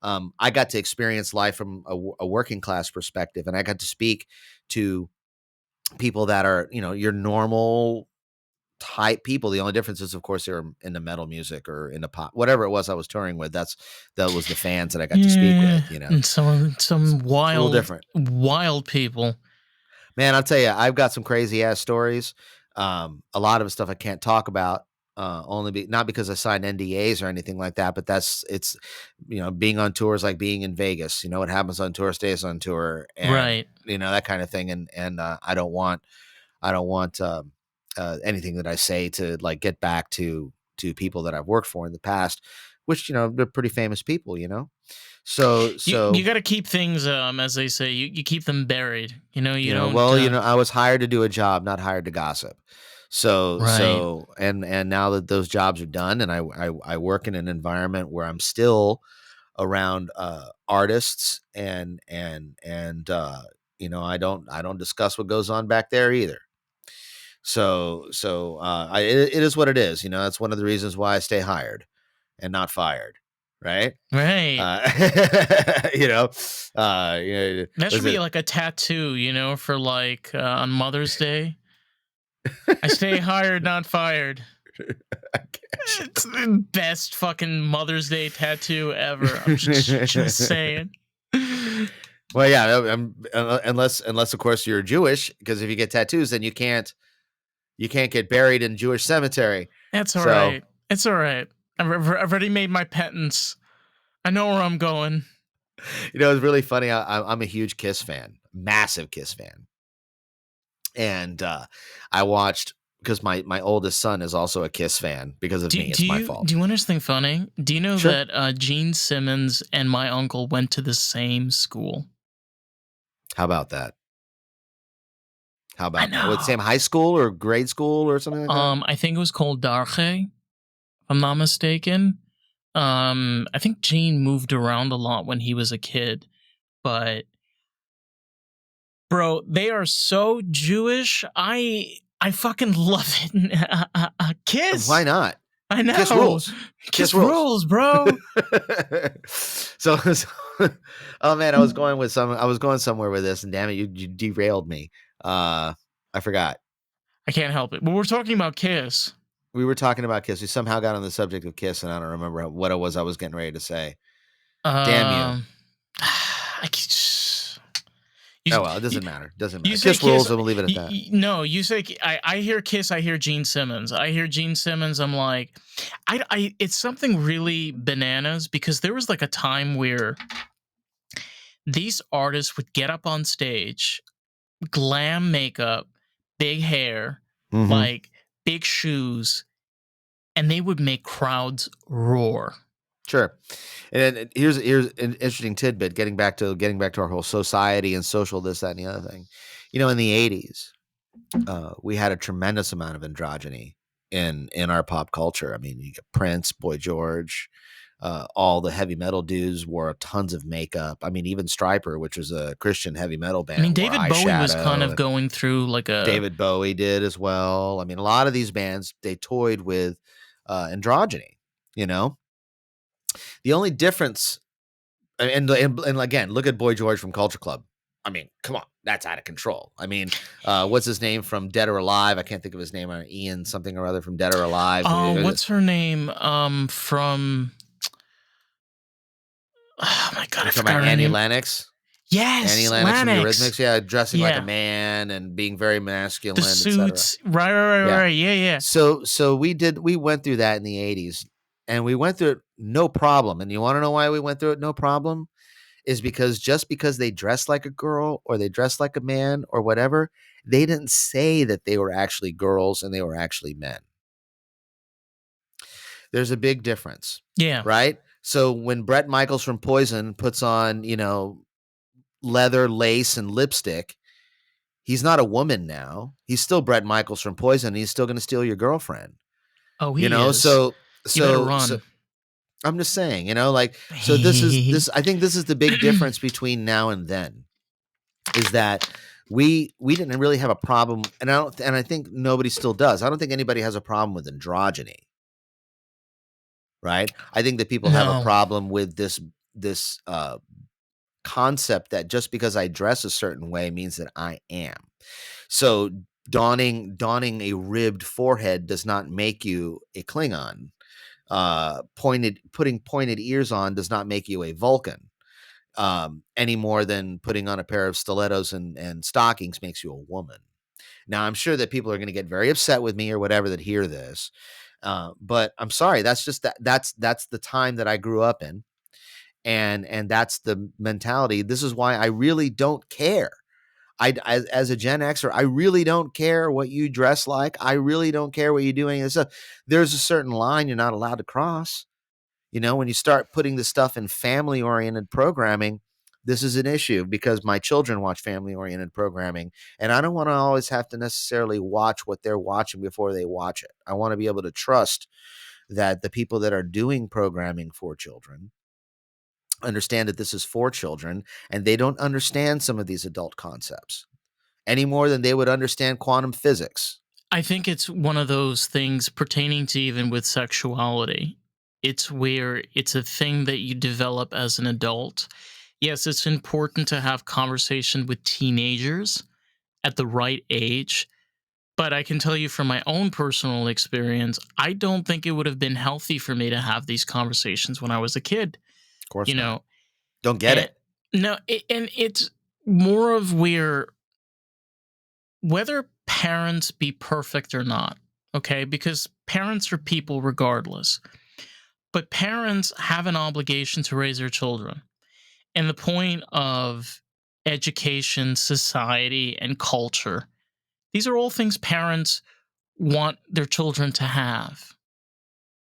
I got to experience life from a working class perspective, and I got to speak to people that are, your normal type people. The only difference is, of course, they're into metal music or into pop, whatever it was I was touring with. That was the fans that I got to speak yeah, with. and some It's a little wild, different. wild people. Man, I'll tell you, I've got some crazy ass stories. A lot of stuff I can't talk about, not because I signed NDAs or anything like that, but it's being on tour is like being in Vegas. What happens on tour stays on tour, and Right. that kind of thing. And I don't want anything that I say to like get back to people that I've worked for in the past, which they're pretty famous people. You So got to keep things, as they say, you keep them buried. You don't. well, I was hired to do a job, not hired to gossip. So Right. so and now that those jobs are done, and I work in an environment where I'm still around artists, and I don't discuss what goes on back there either. It is what it is. That's one of the reasons why I stay hired and not fired, right? Right. Uh, That should was be it? like a tattoo, for like on Mother's Day. I stay hired, not fired. It's the best fucking Mother's Day tattoo ever. I'm just saying. Well, yeah, unless of course you're Jewish, because if you get tattoos, then you can't get buried in Jewish cemetery. That's all So right. It's all right. I've already made my penance. I know where I'm going. it's really funny. I'm a huge Kiss fan, massive Kiss fan, and I watched because my oldest son is also a Kiss fan because of Do, me. do It's my you fault. do you want to think funny? Do you know Sure. that Gene Simmons and my uncle went to the same school? How about that? How I about that? What, know. same high school or grade school or something like that? I think it was called Darche, if I'm not mistaken. I think Gene moved around a lot when he was a kid, but bro, they are so Jewish. I fucking love it. Why Kiss. not? I Kiss know. rules. Kiss Kiss rules. rules, bro. so, oh man, I was going somewhere with this, and damn it, you derailed me. I forgot. I can't help it. But we're talking about Kiss. We were talking about Kiss. We somehow got on the subject of Kiss, and I don't remember what it was I was getting ready to say. Damn you. Um, I just, you, Oh well, it you, doesn't matter. Doesn't you matter. say Kiss Kiss. rules, and we'll leave it at that. No, you say I hear Kiss. I hear Gene Simmons. I hear Gene Simmons. I'm like, it's something really bananas because there was like a time where these artists would get up on stage, glam makeup, big hair, Mm-hmm. like big shoes, and they would make crowds roar. Sure. And then here's an interesting tidbit. Getting back to our whole society and social this, that, and the other thing. In the '80s, we had a tremendous amount of androgyny in our pop culture. I mean, you get Prince, Boy George, all the heavy metal dudes wore tons of makeup. I mean, even Stryper, which was a Christian heavy metal I mean, band, wore David Bowie was kind eyeshadow, of and going through like a. David Bowie did as well. I mean, a lot of these bands they toyed with androgyny. You know, the only difference, and again, look at Boy George from Culture Club. I mean, come on, that's out of control. I mean, what's his name from Dead or Alive? I can't think of his name. Ian something or other from Dead or Alive. What's her name? From. Oh my god, You're I talking about forgot her Annie name. Lennox. Annie Yes, Lennox and the Lennox. Eurythmics, yeah, dressing like a Yeah. man and being very The masculine, etc. suits. Right. Yeah. Yeah, yeah. So we went through that in the 80s, and we went through it no problem. And you want to know why we went through it no problem? Is because just because they dressed like a girl or they dressed like a man or whatever, they didn't say that they were actually girls and they were actually men. There's a big difference, Yeah. right? So when Bret Michaels from Poison puts on, leather, lace, and lipstick, he's not a woman now. He's still Bret Michaels from Poison. He's still going to steal your girlfriend. Oh, You he know, is. so You better so run. I'm just saying, like, so this I think this is the big difference between now and then, is that we didn't really have a problem, and I think nobody still does. I don't think anybody has a problem with androgyny, right? I think that people have a No. problem with this concept that just because I dress a certain way means that I am. So donning a ribbed forehead does not make you a Klingon. Putting pointed ears on does not make you a Vulcan, any more than putting on a pair of stilettos and stockings makes you a woman. Now, I'm sure that people are going to get very upset with me or whatever that hear this, but I'm sorry. That's just that's the time that I grew up in, and that's the mentality. This is why I really don't care. As a Gen Xer, I really don't care what you dress like. I really don't care what you do. Any of this stuff. There's a certain line you're not allowed to cross. When you start putting the stuff in family oriented programming, this is an issue because my children watch family oriented programming, and I don't want to always have to necessarily watch what they're watching before they watch it. I want to be able to trust that the people that are doing programming for children understand that this is for children, and they don't understand some of these adult concepts any more than they would understand quantum physics. I think it's one of those things pertaining to even with sexuality. It's where it's a thing that you develop as an adult. Yes, it's important to have conversation with teenagers at the right age. But I can tell you from my own personal experience, I don't think it would have been healthy for me to have these conversations when I was a kid. Of course You not. know, Don't get and it. no, and it's more of where whether parents be perfect or not, okay? Because parents are people regardless. But parents have an obligation to raise their children. And the point of education, society, and culture, these are all things parents want their children to have.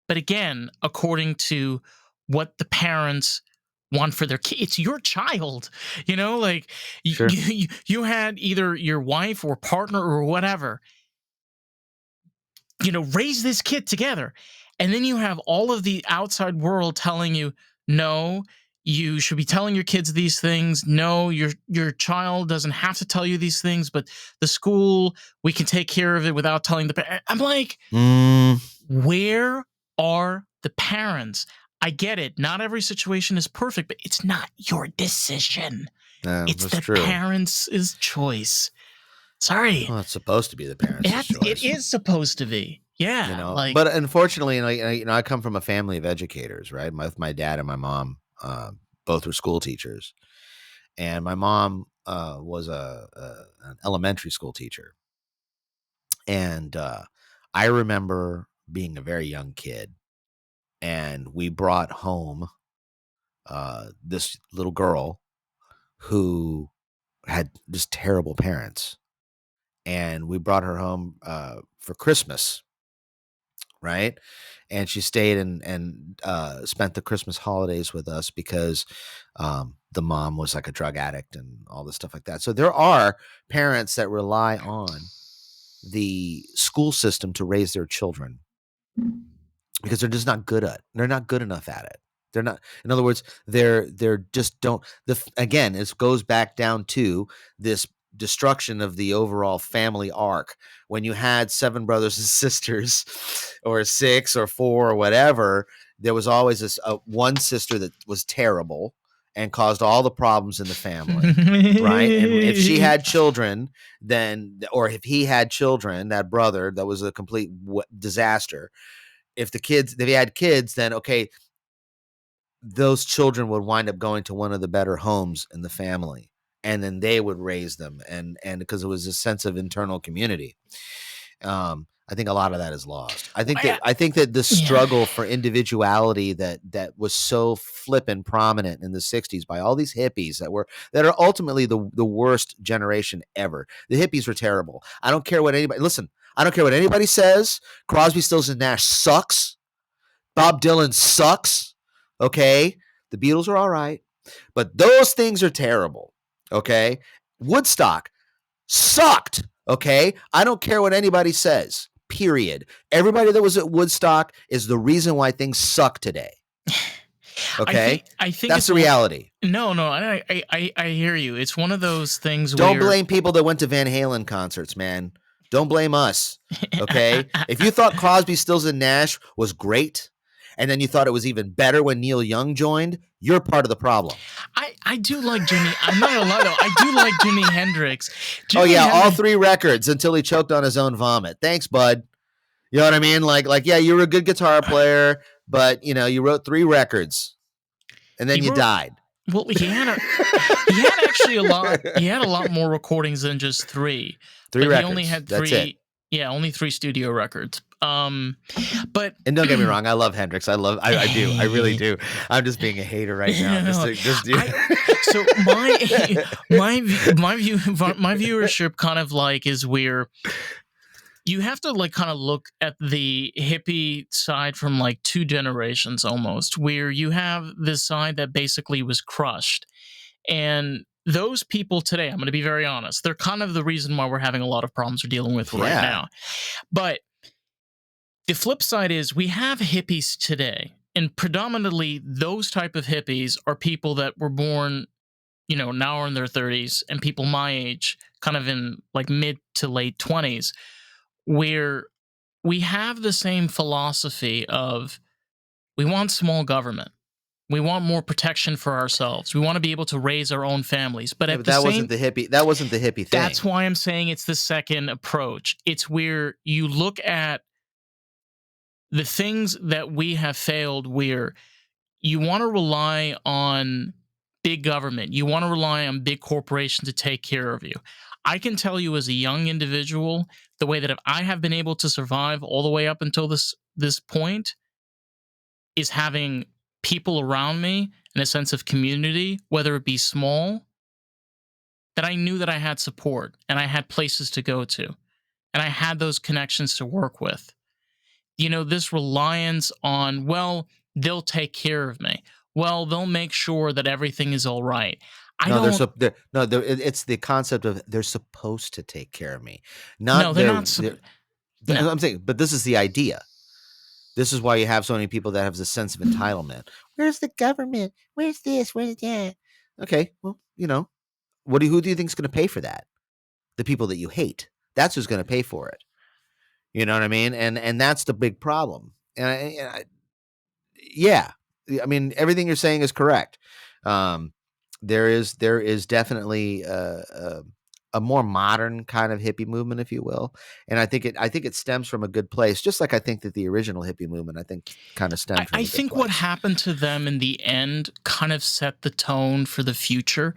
But again, according to what the parents want for their kid, it's your child. Like Sure. you had either your wife or partner or whatever, raise this kid together. And then you have all of the outside world telling you, no, you should be telling your kids these things. No, your child doesn't have to tell you these things, but the school, we can take care of it without telling the parent. I'm like, where are the parents? I get it. Not every situation is perfect, but it's not your decision. Yeah, It's that's the true. parents' choice. Sorry. Well, it's supposed to be the parents' It choice. is supposed to be. Yeah. Like, But unfortunately, I come from a family of educators, right? My dad and my mom, both were school teachers, and my mom was an elementary school teacher, and I remember being a very young kid, and we brought home this little girl who had just terrible parents, and we brought her home for Christmas, right? And she stayed and spent the Christmas holidays with us because the mom was like a drug addict and all this stuff like that. So there are parents that rely on the school system to raise their children because they're just not good at. They're not good enough at it. They're not. In other words, they're just don't. Again, it goes back down to this destruction of the overall family arc. When you had seven brothers and sisters, or six or four or whatever, there was always this one sister that was terrible and caused all the problems in the family. Right. And if she had children, then, or if he had children, that brother, that was a complete disaster. If he had kids, then okay, those children would wind up going to one of the better homes in the family. and then they would raise them, and because it was a sense of internal community. I think a lot of that is lost. I think that the Yeah. struggle for individuality that was so flippin' prominent in the 60s by all these hippies that are ultimately the worst generation ever. The hippies were terrible. I don't care what anybody listen. I don't care what anybody says. Crosby, Stills and Nash sucks. Bob Dylan sucks. Okay, the Beatles are all right, but those things are terrible. Okay, Woodstock sucked. Okay, I don't care what anybody says. Period. Everybody that was at Woodstock is the reason why things suck today. Okay, I think that's it's the reality. No, I hear you. It's one of those things. Don't blame people that went to Van Halen concerts, man. Don't blame us. Okay, if you thought Crosby, Stills and Nash was great, and then you thought it was even better when Neil Young joined, you're part of the problem. I do like Jimi. I'm not gonna lie though. I do like Jimi Hendrix. All 3 records until he choked on his own vomit. Thanks, bud. You know what I mean? Like, yeah, you were a good guitar player, but you wrote 3 records, and then you died. Well, he had actually a lot. He had a lot more recordings than just 3. 3 records. He only had 3. That's it. Yeah, only 3 studio records. But and don't get me wrong, I love Hendrix. I do. I really do. I'm just being a hater right now. So my viewership kind of like is where you have to like kind of look at the hippie side from like 2 generations almost, where you have this side that basically was crushed. And those people today, I'm going to be very honest, they're kind of the reason why we're having a lot of problems we're dealing with right now. But the flip side is we have hippies today, and predominantly those type of hippies are people that were born, now are in their 30s, and people my age, kind of in like mid to late 20s, where we have the same philosophy of we want small government. We want more protection for ourselves. We want to be able to raise our own families. But that wasn't the hippie thing. That's why I'm saying it's the second approach. It's where you look at the things that we have failed, where you want to rely on big government. You want to rely on big corporations to take care of you. I can tell you as a young individual, the way that I have been able to survive all the way up until this point is having people around me and a sense of community, whether it be small, that I knew that I had support and I had places to go to and I had those connections to work with. This reliance on, well, they'll take care of me. Well, they'll make sure that everything is all right. It's the concept of they're supposed to take care of me. No, they're not. I'm saying, but this is the idea. This is why you have so many people that have this sense of entitlement. Where's the government? Where's this? Where's that? Okay, well, who do you think is going to pay for that? The people that you hate. That's who's going to pay for it. You know what I mean? And that's the big problem. Yeah, I mean, everything you're saying is correct. There is definitely a more modern kind of hippie movement, if you will, and I think it stems from a good place, just like I think that the original hippie movement kind of stemmed from. I think what happened to them in the end kind of set the tone for the future.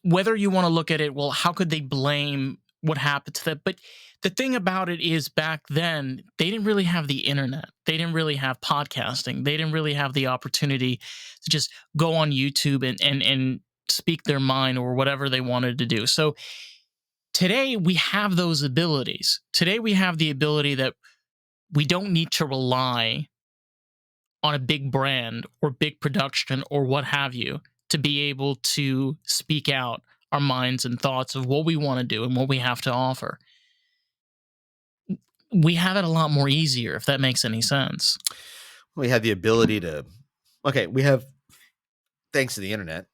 Whether you want to look at it, well, how could they blame what happened to them? But the thing about it is, back then, they didn't really have the internet. They didn't really have podcasting. They didn't really have the opportunity to just go on YouTube and speak their mind or whatever they wanted to do. So today we have those abilities. Today we have the ability that we don't need to rely on a big brand or big production or what have you to be able to speak out our minds and thoughts of what we want to do and what we have to offer. We have it a lot more easier, if that makes any sense. We have the ability to, we have, thanks to the internet,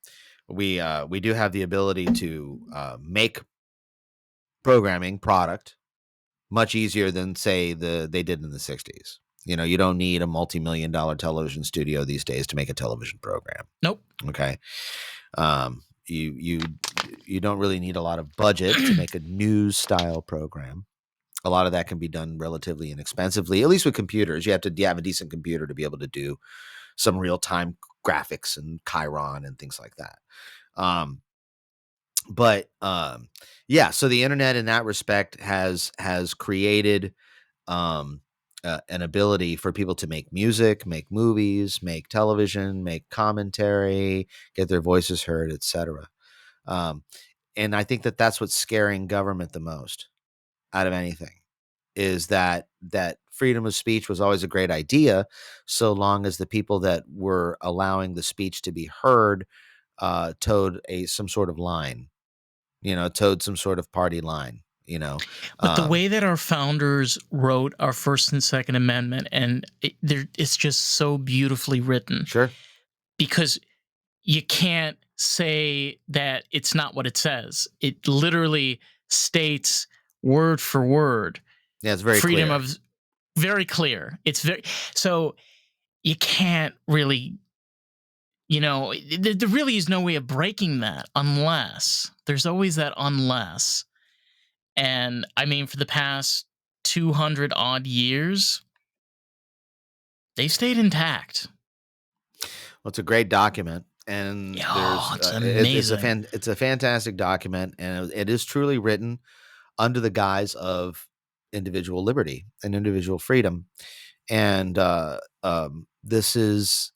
we do have the ability to make programming product much easier than, say, they did in the 60s. You don't need a multi-million-dollar television studio these days to make a television program. Nope. Okay. You don't really need a lot of budget to make a news style program. A lot of that can be done relatively inexpensively, at least with computers. You have to have a decent computer to be able to do some real time graphics and Chiron and things like that. But yeah, so the internet in that respect has created an ability for people to make music, make movies, make television, make commentary, get their voices heard, etc. Um, and I think that that's what's scaring government the most out of anything is that freedom of speech was always a great idea, so long as the people that were allowing the speech to be heard towed some sort of line, towed some sort of party line, But the um, way that our founders wrote our First and Second Amendment, and it's just so beautifully written sure. because you can't say that it's not what it says. It literally states word for word Yeah, it's very freedom clear. of very clear. It's very so you can't really, there really is no way of breaking that unless there's always that unless. And I mean, for the past 200 odd years, they stayed intact. Well, it's a great document, and Oh, there's it's amazing. it's a fantastic document, and it is truly written under the guise of individual liberty and individual freedom. And this is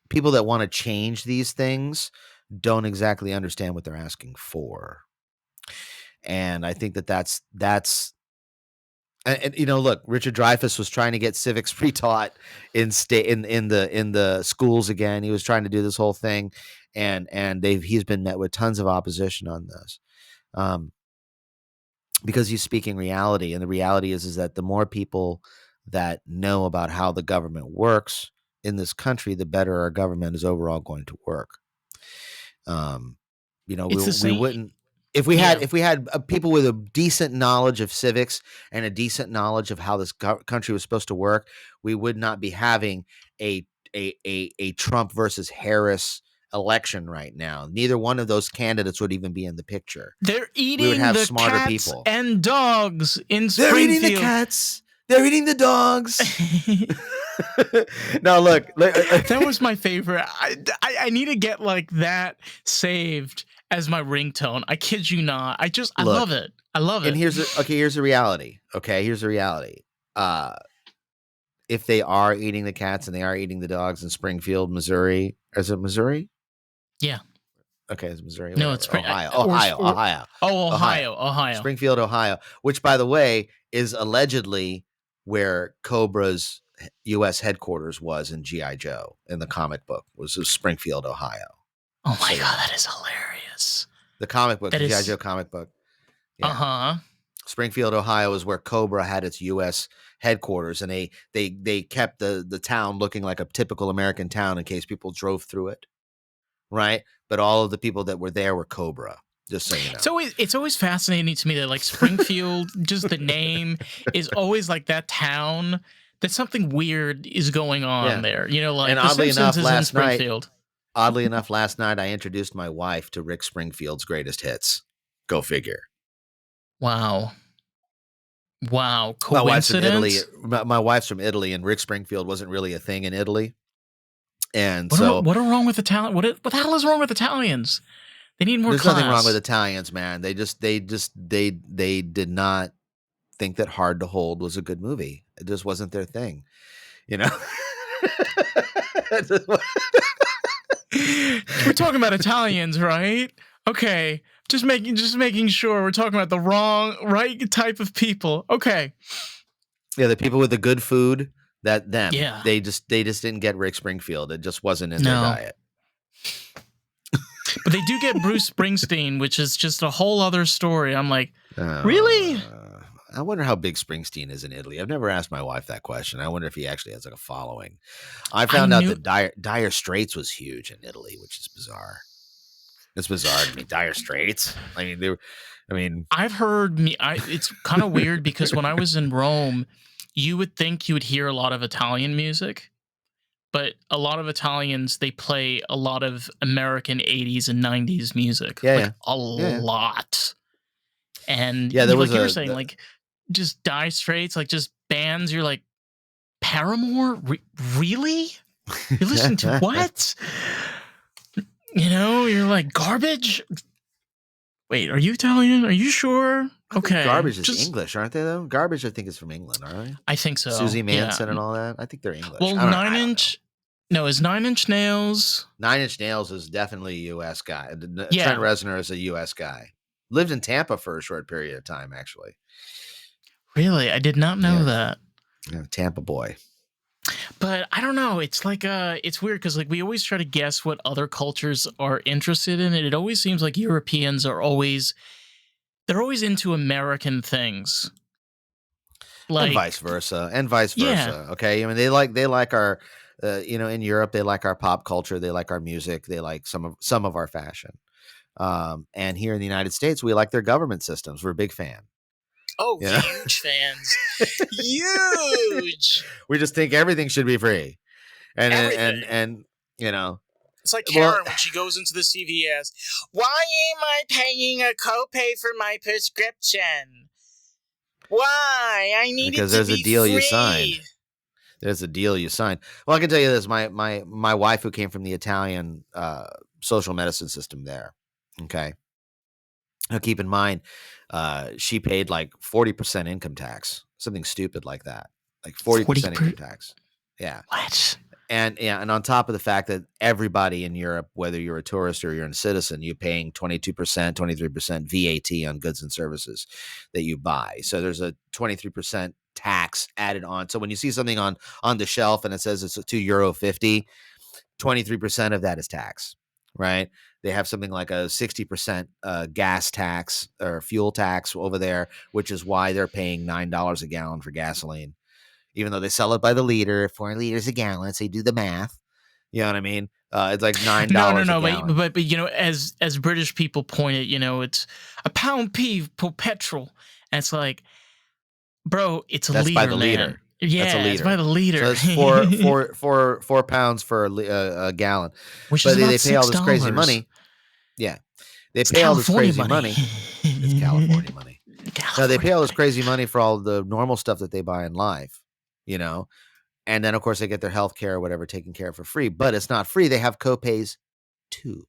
people that want to change these things don't exactly understand what they're asking for. And I think that that's and look, Richard Dreyfuss was trying to get civics pre-taught in state in the schools again. He was trying to do this whole thing, and he's been met with tons of opposition on this. Um, because he's speaking reality, and the reality is that the more people that know about how the government works in this country, the better our government is overall going to work. Um, It's the we same. wouldn't if we had Yeah. people with a decent knowledge of civics and a decent knowledge of how this country was supposed to work, we would not be having a a Trump versus Harris election right now. Neither one of those candidates would even be in the picture. They're We would eating have the smarter cats people. and dogs in They're eating the Springfield. cats. They're eating the dogs. No, look. That was my favorite. I need to get like that saved as my ringtone. I kid you not. I love Look, it. I love and it. here's the reality. Okay, here's the reality. If they are eating the cats and they are eating the dogs in Springfield, Missouri, is it Missouri? Yeah. Okay, it's Missouri, No, it's whatever. Ohio. Ohio. Springfield, Ohio, which, by the way, is allegedly where Cobra's U.S. headquarters was in G.I. Joe in the comic book, was Springfield, Ohio. Oh my So, God, that is hilarious. the comic book, That the G.I. is. Joe comic book. Uh Yeah. huh. Springfield, Ohio is where Cobra had its U.S. headquarters, and they kept the town looking like a typical American town in case people drove through it, right? But all of the people that were there were Cobra, just so you know. It's always fascinating to me that like Springfield, just the name is always like that town that something weird is going on Yeah. there. Like And The Simpsons is in Springfield. oddly enough, last night I introduced my wife to Rick Springfield's greatest hits. Go figure. Wow. Wow. My wife's from Italy. Coincidence? My wife's from Italy, and Rick Springfield wasn't really a thing in Italy. And so What are wrong with Italian? What the hell is wrong with Italians? They need more there's class. nothing wrong with Italians, man. They did not think that Hard to Hold was a good movie. It just wasn't their thing, you know. We're talking about Italians, right? Okay. Just making sure we're talking about the right type of people. Okay. Yeah, the people with the good food, them. Yeah. They just didn't get Rick Springfield. It just wasn't in their diet. But they do get Bruce Springsteen, which is just a whole other story. I'm like, really? I wonder how big Springsteen is in Italy. I've never asked my wife that question. I wonder if he actually has like a following. I found out that Dire Straits was huge in Italy, which is bizarre. It's bizarre to me. Dire Straits. I mean, I've heard it's kind of weird because when I was in Rome, you would think you would hear a lot of Italian music, but a lot of Italians, they play a lot of American 80s and 90s music. Yeah, a lot. And yeah, there was like you were saying, like just Dire Straits, like just bands, you're like, Paramore? Really? You listen to what? You're like, garbage? Wait, are you Italian? Are you sure? I think Okay, Garbage is just English, aren't they? Though Garbage, I think is from England, aren't they? I think so. Susie Yeah. Manson and all that. I think they're English. Well, I don't know. No, is 9 Inch Nails? Nine Inch Nails is definitely a U.S. guy. Trent Yeah, Reznor is a U.S. guy. Lived in Tampa for a short period of time, actually. really, I did not know Yeah, that. Tampa boy. But I don't know. It's like it's weird because like we always try to guess what other cultures are interested in, and it always seems like Europeans are always they're always into American things. And Like, vice versa, and vice yeah, versa. Okay, I mean they like our, in Europe they like our pop culture, they like our music, they like some of our fashion. And here in the United States, we like their government systems. We're a big fan. oh, You know, huge fans, huge we just think everything should be free, everything. and you know, It's like well, Karen when she goes into the CVS. Why am I paying a copay for my prescription? Why? I need it because to there's a be deal you signed. free. There's a deal you signed. Well, I can tell you this: my wife, who came from the Italian social medicine system there. Okay, now keep in mind, she paid like 40% income tax, something stupid like that, like 40 40% income tax. Yeah, What? and on top of the fact that everybody in Europe, whether you're a tourist or you're a citizen, you're paying 22%, 23% VAT on goods and services that you buy. So there's a 23% tax added on. So when you see something on the shelf and it says it's €2.50, 23% of that is tax, right? They have something like a 60% gas tax or fuel tax over there, which is why they're paying $9 a gallon for gasoline, even though they sell it by the liter, 4 liters a gallon. So you do the math. You know what I mean? It's like $9 No, no, a no. gallon. But you know, as British people point it, you know, it's a pound peeve per petrol, and it's like, bro, it's a That's by liter, the man. liter. That's a Yeah, it's by liter. the So liter. it's 4 pounds for a gallon. Which is But about they pay all this crazy $6. money. Yeah. They It's pay all this California crazy money. money. It's California money. No, they pay California all this money. crazy money for all the normal stuff that they buy in life, you know? And then, of course, they get their health care or whatever taken care of for free. But it's not free. They have copays too.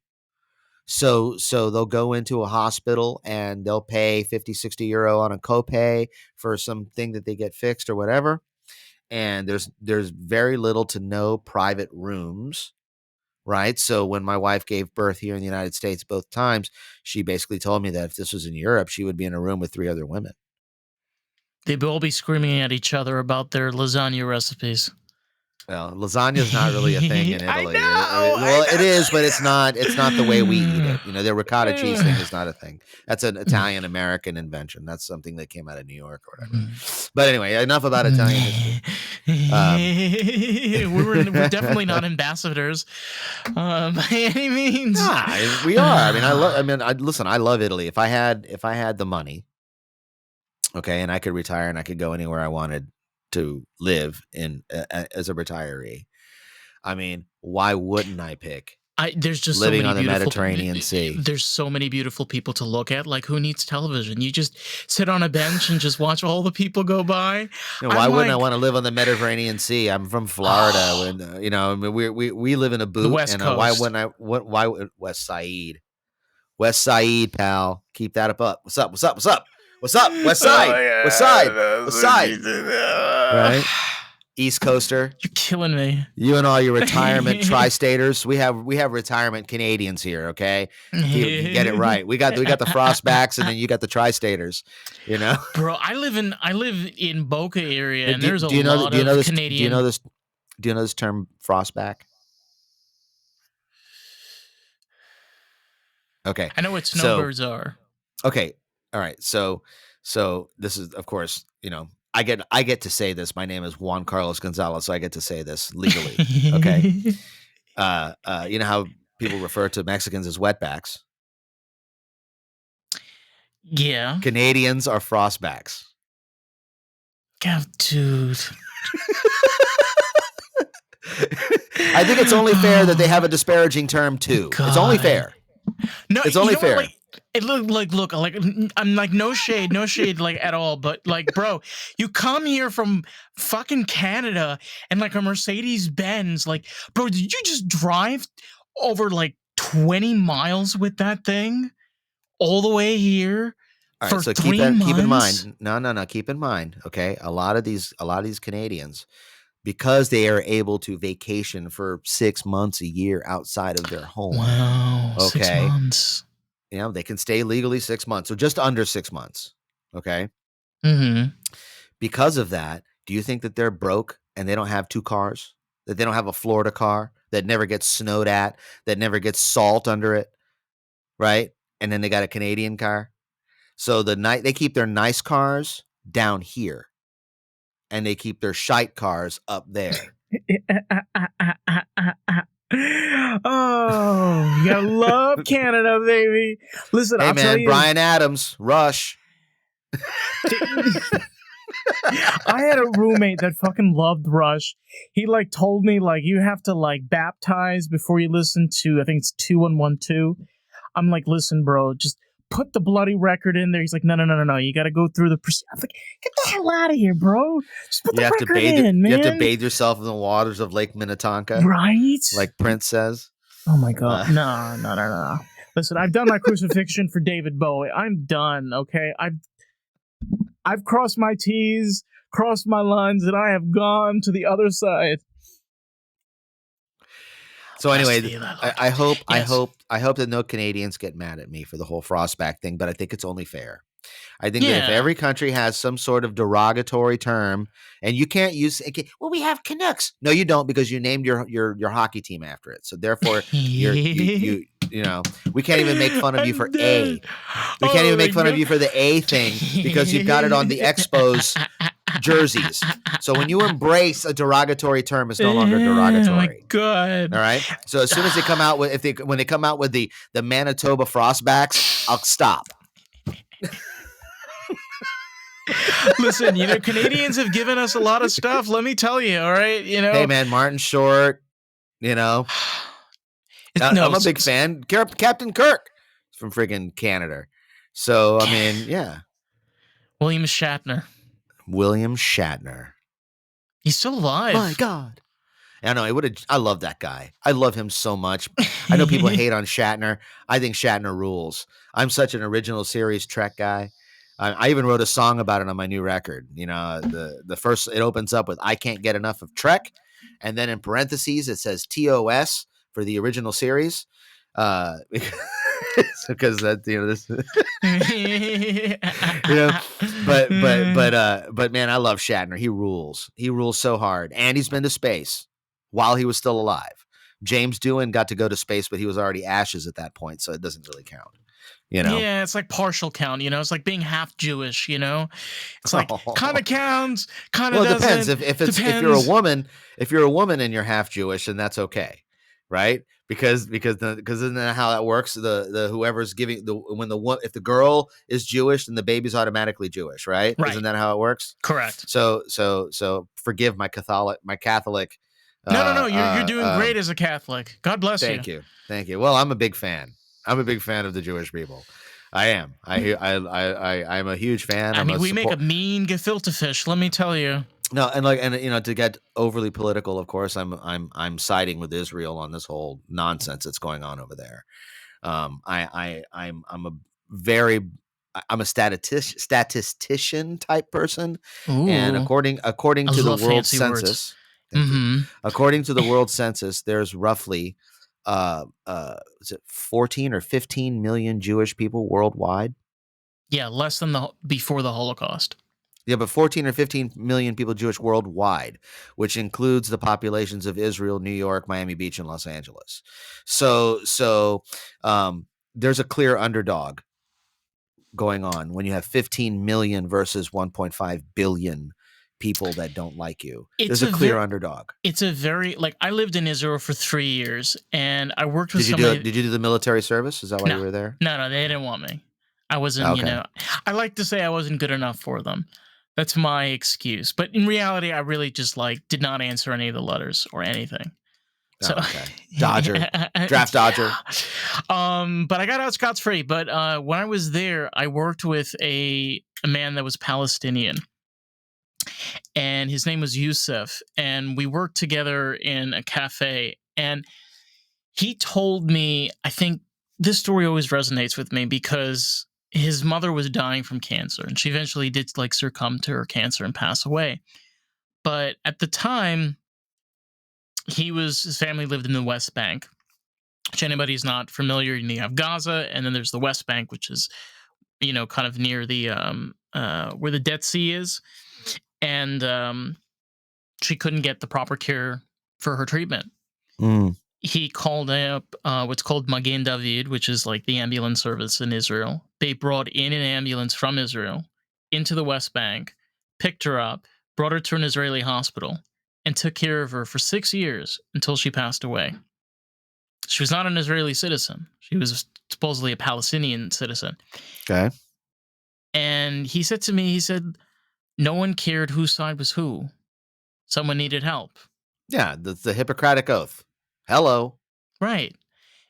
So they'll go into a hospital and they'll pay 50, 60 euro on a copay for something that they get fixed or whatever. And there's very little to no private rooms, right? So when my wife gave birth here in the United States both times, she basically told me that if this was in Europe, she would be in a room with 3 other women. They'd all be screaming at each other about their lasagna recipes. Well, lasagna is not really a thing in I Italy. know. Well, it is, but it's not. It's not the way we eat it. You know, their ricotta cheese thing is not a thing. That's an Italian American invention. That's something that came out of New York or whatever. But anyway, enough about Italian history. We're definitely not ambassadors by any means. Nah, we are. I mean, listen. I love Italy. If I had the money, okay, and I could retire and I could go anywhere I wanted to live in as a retiree. I mean, why wouldn't I pick There's just living so many on the beautiful Mediterranean Sea? There's so many beautiful people to look at. Like, who needs television? You just sit on a bench and just watch all the people go by. You know, why wouldn't I want to live on the Mediterranean Sea? I'm from Florida, and I mean, we live in a boot, West and Coast. why wouldn't I? Why West Side, pal? Keep that up. What's up? What's up? What's up? What's up? West Side, West Side, West Side. Right? East Coaster. You're killing me. You and all your retirement tri-staters. We have retirement Canadians here, okay? You get it right. We got the frostbacks, and then you got the tri-staters, you know? Bro, I live in Boca area, and there's a lot of Canadian. Do you know this term frostback? Okay. I know what snowbirds are. Okay. All right. So this is, of course, I get to say this. My name is Juan Carlos Gonzalez, so I get to say this legally. Okay. You know how people refer to Mexicans as wetbacks? Yeah. Canadians are frostbacks. God, dude. I think it's only fair that they have a disparaging term too. God. It's only fair. No, it's only fair. Look, I'm like, no shade, like at all. But like, bro, you come here from fucking Canada and like a Mercedes Benz, like, bro, did you just drive over like 20 miles with that thing? all the way here All for right, so 3 keep in months. mind. No. Keep in mind. Okay, a lot of these Canadians, because they are able to vacation for 6 months a year outside of their home. Wow, 6 Okay, months. they can stay legally 6 months, so just under 6 months. Okay, Mm-hmm. because of that, do you think that they're broke and they don't have two cars? That they don't have a Florida car that never gets snowed at, that never gets salt under it, right? And then they got a Canadian car. So they keep their nice cars down here, and they keep their shite cars up there. Oh, you gotta love Canada, baby. Listen, Hey I'll tell man, you. Bryan Adams, Rush. I had a roommate that fucking loved Rush. He like told me like you have to like baptize before you listen to, I think it's 2112. I'm like, listen, bro, just put the bloody record in there. He's like, no. You got to go through the. I'm like, get the hell out of here, bro. Just put You the have to record in, You have to man. bathe yourself in the waters of Lake Minnetonka, Right? like Prince says. Oh my god, no. Listen, I've done my crucifixion for David Bowie. I'm done. Okay, I've crossed my T's, crossed my lines, and I have gone to the other side. So anyway, Yes. I hope that no Canadians get mad at me for the whole Frostback thing, but I think it's only fair. I think that if every country has some sort of derogatory term, and you can't use, well, we have Canucks. No, you don't, because you named your hockey team after it. So therefore, you know, we can't even make fun of you for A. We can't even make fun of you for the A thing because you've got it on the Expos jerseys. So when you embrace a derogatory term, it's no longer derogatory. Oh my god! All right. So as soon as they come out with, when they come out with the Manitoba Frostbacks, I'll stop. Listen, Canadians have given us a lot of stuff. Let me tell you. All right, Hey man, Martin Short. I'm a big fan. Captain Kirk from friggin' Canada. So I mean, yeah. William Shatner. He's still alive. My God. I know. I love that guy. I love him so much. I know people hate on Shatner. I think Shatner rules. I'm such an original series Trek guy. I even wrote a song about it on my new record. The first, it opens up with "I can't get enough of Trek," and then in parentheses it says TOS for the original series. Because that this but man, I love Shatner. He rules. He rules so hard, and he's been to space while he was still alive. James Doohan got to go to space, but he was already ashes at that point, so it doesn't really count. Yeah, it's like partial count. It's like being half Jewish. It's like kind of counts, kind of doesn't. Well, it depends. If you're a woman and you're half Jewish, then that's okay, right? Because isn't that how that works? The whoever's giving if the girl is Jewish, then the baby's automatically Jewish, right? Isn't that how it works? Correct. So forgive my Catholic. No. You're doing great as a Catholic. God bless you. Thank you. Well, I'm a big fan. I'm a big fan of the Jewish people. I am. I'm a huge fan. I mean, we make a mean gefilte fish. Let me tell you. No, and to get overly political, of course, I'm siding with Israel on this whole nonsense that's going on over there. I'm a statistician type person, and according to the World Census, according to the World Census, there's roughly is it 14 or 15 million Jewish people worldwide? Yeah, less than before the Holocaust. Yeah, but 14 or 15 million people Jewish worldwide, which includes the populations of Israel, New York, Miami Beach, and Los Angeles. So there's a clear underdog going on when you have 15 million versus 1.5 billion people that don't like you. There's a clear underdog. It's a very, I lived in Israel for 3 years, and I worked with somebody. Did you do the military service? Is that why you were there? No, they didn't want me. I wasn't, I like to say I wasn't good enough for them. That's my excuse. But in reality, I really just did not answer any of the letters or anything. So, Dodger, draft dodger. But I got out scot-free. But when I was there, I worked with a man that was Palestinian, and his name was Yusuf, and we worked together in a cafe. And he told me, I think this story always resonates with me because his mother was dying from cancer, and she eventually did like succumb to her cancer and pass away. But at the time, his family lived in the West Bank. Which anybody's not familiar, you have Gaza, and then there's the West Bank, which is kind of near the where the Dead Sea is, and she couldn't get the proper care for her treatment. Mm. He called up what's called Magen David, which is like the ambulance service in Israel. They brought in an ambulance from Israel into the West Bank, picked her up, brought her to an Israeli hospital, and took care of her for 6 years until she passed away. She was not an Israeli citizen. She was supposedly a Palestinian citizen. Okay. And he said to me, no one cared whose side was who. Someone needed help. Yeah, the Hippocratic Oath. Hello. Right.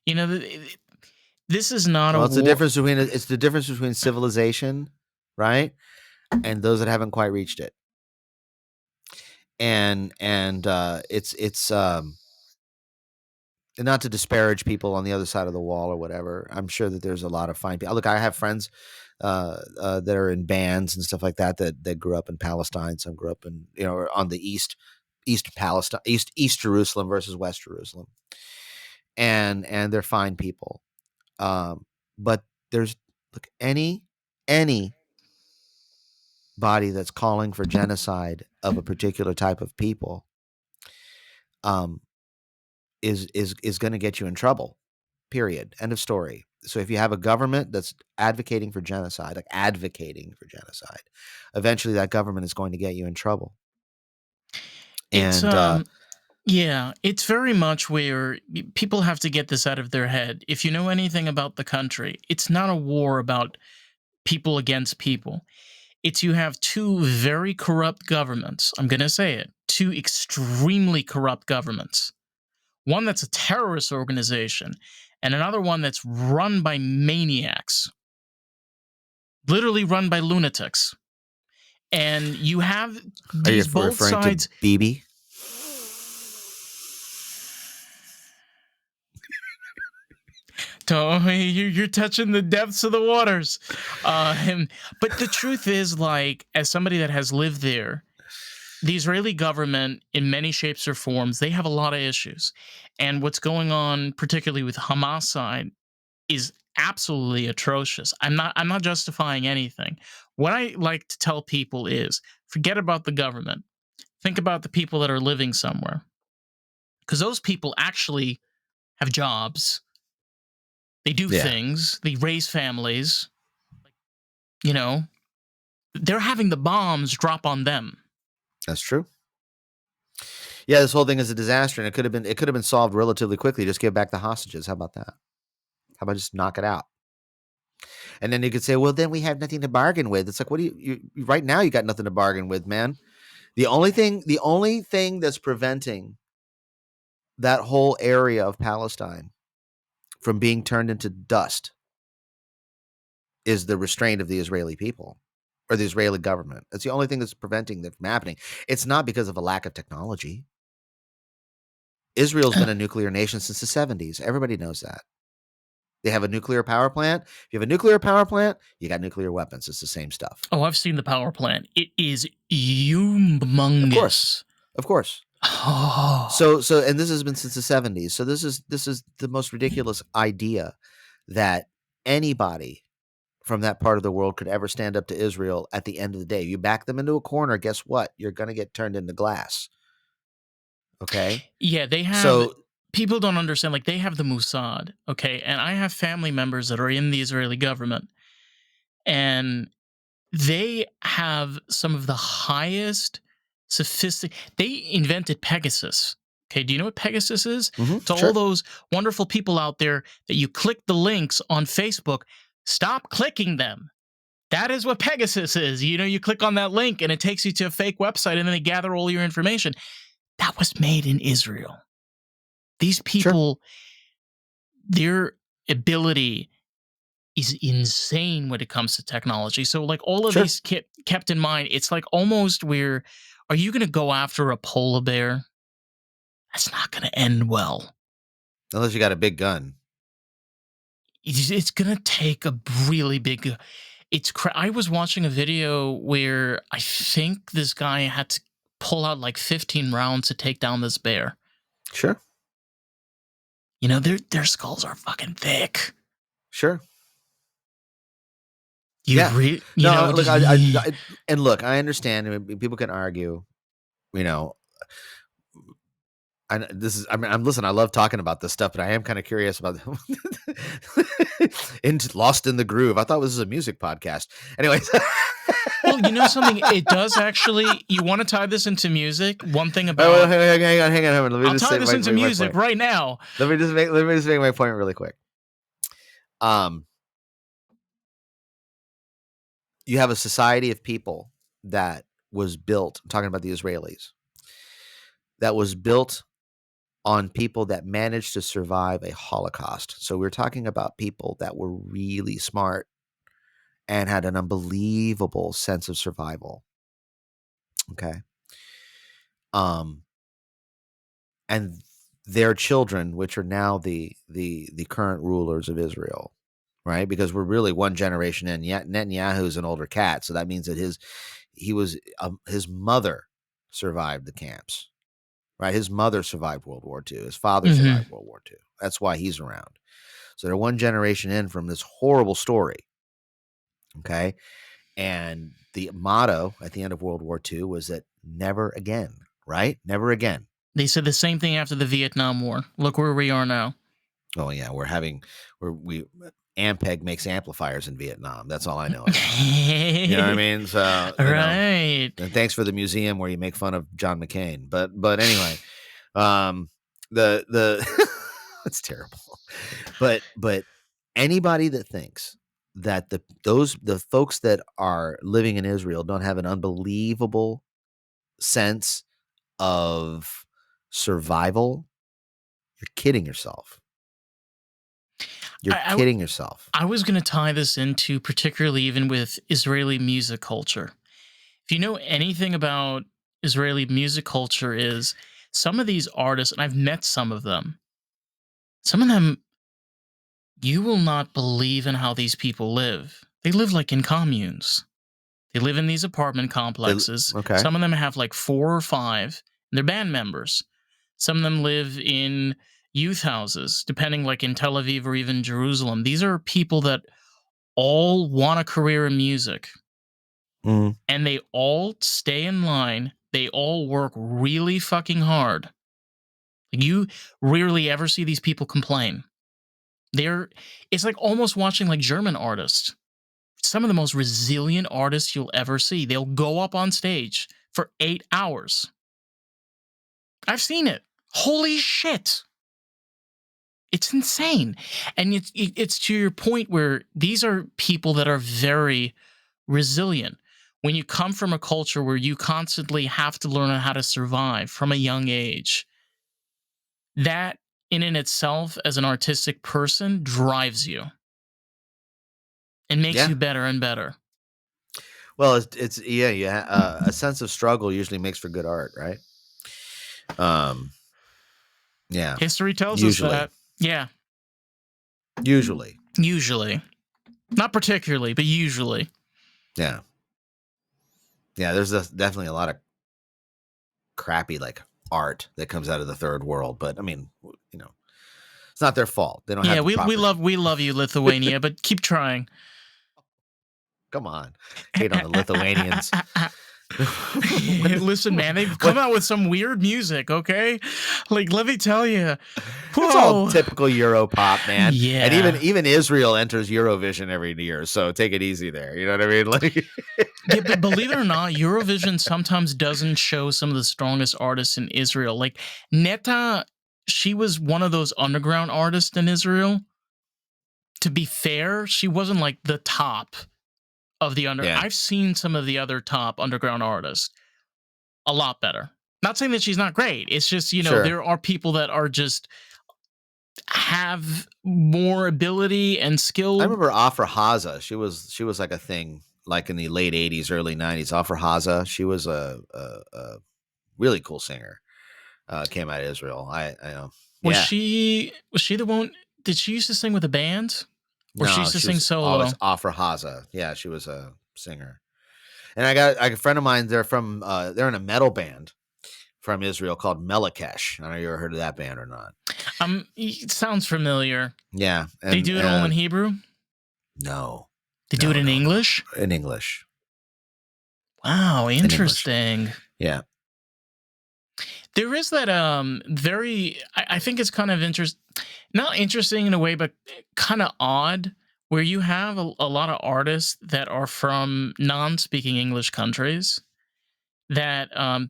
This is not well, a it's war. It's the difference between civilization, right, and those that haven't quite reached it. And it's not to disparage people on the other side of the wall or whatever. I'm sure that there's a lot of fine people. Look, I have friends that are in bands and stuff like that grew up in Palestine. Some grew up in on the East Palestine, East Jerusalem versus West Jerusalem, and they're fine people. But there's any body that's calling for genocide of a particular type of people is going to get you in trouble. Period. End of story. So if you have a government that's advocating for genocide, eventually that government is going to get you in trouble. And it's very much where people have to get this out of their head. If you know anything about the country, it's not a war about people against people. It's you have two very corrupt governments. I'm going to say it. Two extremely corrupt governments. One that's a terrorist organization, and another one that's run by maniacs. Literally run by lunatics. And you have these both sides. To Bibi? You're touching the depths of the waters. But the truth is, like, as somebody that has lived there, the Israeli government, in many shapes or forms, they have a lot of issues. And what's going on, particularly with Hamas side, is absolutely atrocious. I'm not justifying anything. What I like to tell people is, forget about the government. Think about the people that are living somewhere. Because those people actually have jobs. They do things. They raise families. They're having the bombs drop on them. That's true. Yeah, this whole thing is a disaster, and it could have been solved relatively quickly. Just give back the hostages. How about that? How about just knock it out? And then you could say, well, then we have nothing to bargain with. It's like, what do you right now? You got nothing to bargain with, man. The only thing that's preventing that whole area of Palestine from being turned into dust is the restraint of the Israeli people or the Israeli government. That's the only thing that's preventing that from happening. It's not because of a lack of technology. Israel's been a nuclear nation since the 70s. Everybody knows that. They have a nuclear power plant. If you have a nuclear power plant, you got nuclear weapons. It's the same stuff. Oh, I've seen the power plant. It is humongous. Of course. Oh. So and this has been since the 70s. So this is the most ridiculous idea that anybody from that part of the world could ever stand up to Israel at the end of the day. You back them into a corner, guess what? You're going to get turned into glass. Okay? Yeah, they have... So, people don't understand, like, they have the Mossad, okay? And I have family members that are in the Israeli government, and they have some of the highest they invented Pegasus. Okay, do you know what Pegasus is? To all those wonderful people out there that you click the links on Facebook, stop clicking them. That is what Pegasus is. You click on that link and it takes you to a fake website and then they gather all your information. That was made in Israel. These people, their ability is insane when it comes to technology. So, like, all of these kept in mind, it's like almost where, are you going to go after a polar bear? That's not going to end well. Unless you got a big gun. It's gonna take a really big. I was watching a video where I think this guy had to pull out like 15 rounds to take down this bear. Sure. You know, their skulls are fucking thick. Sure. You Yeah. you know, No, look, and look, I understand. I mean, people can argue, you know, I mean, listen, I love talking about this stuff, but I am kind of curious about Lost in the Groove. I thought this was a music podcast. Anyways. well, you know something? It does actually. You want to tie this into music? One thing Oh, about hang on. Let me I'll just tie say this into my music point. right now. Let me just make my point really quick. You have a society of people that was built, I'm talking about the Israelis, that was built on people that managed to survive a Holocaust. So we're talking about people that were really smart and had an unbelievable sense of survival. Okay. And their children, which are now the current rulers of Israel, right? Because we're really one generation in. Yet Netanyahu's an older cat, so that means that his mother survived the camps, right? His mother survived World War II. His father Mm-hmm. survived World War II. That's why he's around. So they're one generation in from this horrible story. Okay. And the motto at the end of World War II was that never again, right? Never again. They said the same thing after the Vietnam War. Look where we are now. Oh yeah, we Ampeg makes amplifiers in Vietnam. That's all I know about. You know what I mean? So right. and thanks for the museum where you make fun of John McCain. But anyway, the it's terrible. But anybody that thinks that the folks that are living in Israel don't have an unbelievable sense of survival, you're kidding yourself. You're I, kidding yourself. I was going to tie this into particularly even with Israeli music culture. If you know anything about Israeli music culture, is some of these artists, and I've met some of them. Some of them, you will not believe in how these people live. They live like in communes. They live in these apartment complexes. Okay. Some of them have like 4 or 5, and they're band members. Some of them live in youth houses, depending like in Tel Aviv or even Jerusalem. These are people that all want a career in music. Mm. And they all stay in line. They all work really fucking hard. You rarely ever see these people complain. It's like almost watching like German artists. Some of the most resilient artists you'll ever see. They'll go up on stage for 8 hours. I've seen it. Holy shit. It's insane. And it's to your point where these are people that are very resilient. When you come from a culture where you constantly have to learn how to survive from a young age, that in and itself as an artistic person drives you and makes Yeah. you better and better. Well, it's a sense of struggle usually makes for good art, right? Yeah. History tells us Usually. that. Yeah. Usually. Usually. Not particularly, but usually. Yeah. Yeah, there's definitely a lot of crappy like art that comes out of the third world, but I mean, it's not their fault. They don't have Yeah, the we proper. we love you, Lithuania, but keep trying. Come on. Hate on the Lithuanians. Listen, man, they've come out with some weird music, okay? Like, let me tell you. It's all typical Euro pop, man. Yeah. And even Israel enters Eurovision every year, so take it easy there. You know what I mean? Like Yeah, but believe it or not, Eurovision sometimes doesn't show some of the strongest artists in Israel. Like Netta, she was one of those underground artists in Israel. To be fair, she wasn't like the top of the under. Yeah. I've seen some of the other top underground artists a lot better. Not saying that she's not great. It's just, Sure. there are people that are just have more ability and skill. I remember Afra Haza. She was like a thing like in the late 80s, early 90s. Afra Haza, she was a really cool singer. Came out of Israel. Was she the one? Did she used to sing with a band? Or she No, used to she sing was always solo? Afra Haza. Yeah, she was a singer. And I got a friend of mine. They're in a metal band from Israel called Melakesh. I don't know if you ever heard of that band or not. It sounds familiar. Yeah, They and do it all in Hebrew? no, They do it no, in no, no, English? in English, Wow, in English. interesting. Yeah. There is that I think it's kind of not interesting in a way, but kind of odd, where you have a lot of artists that are from non-speaking English countries that a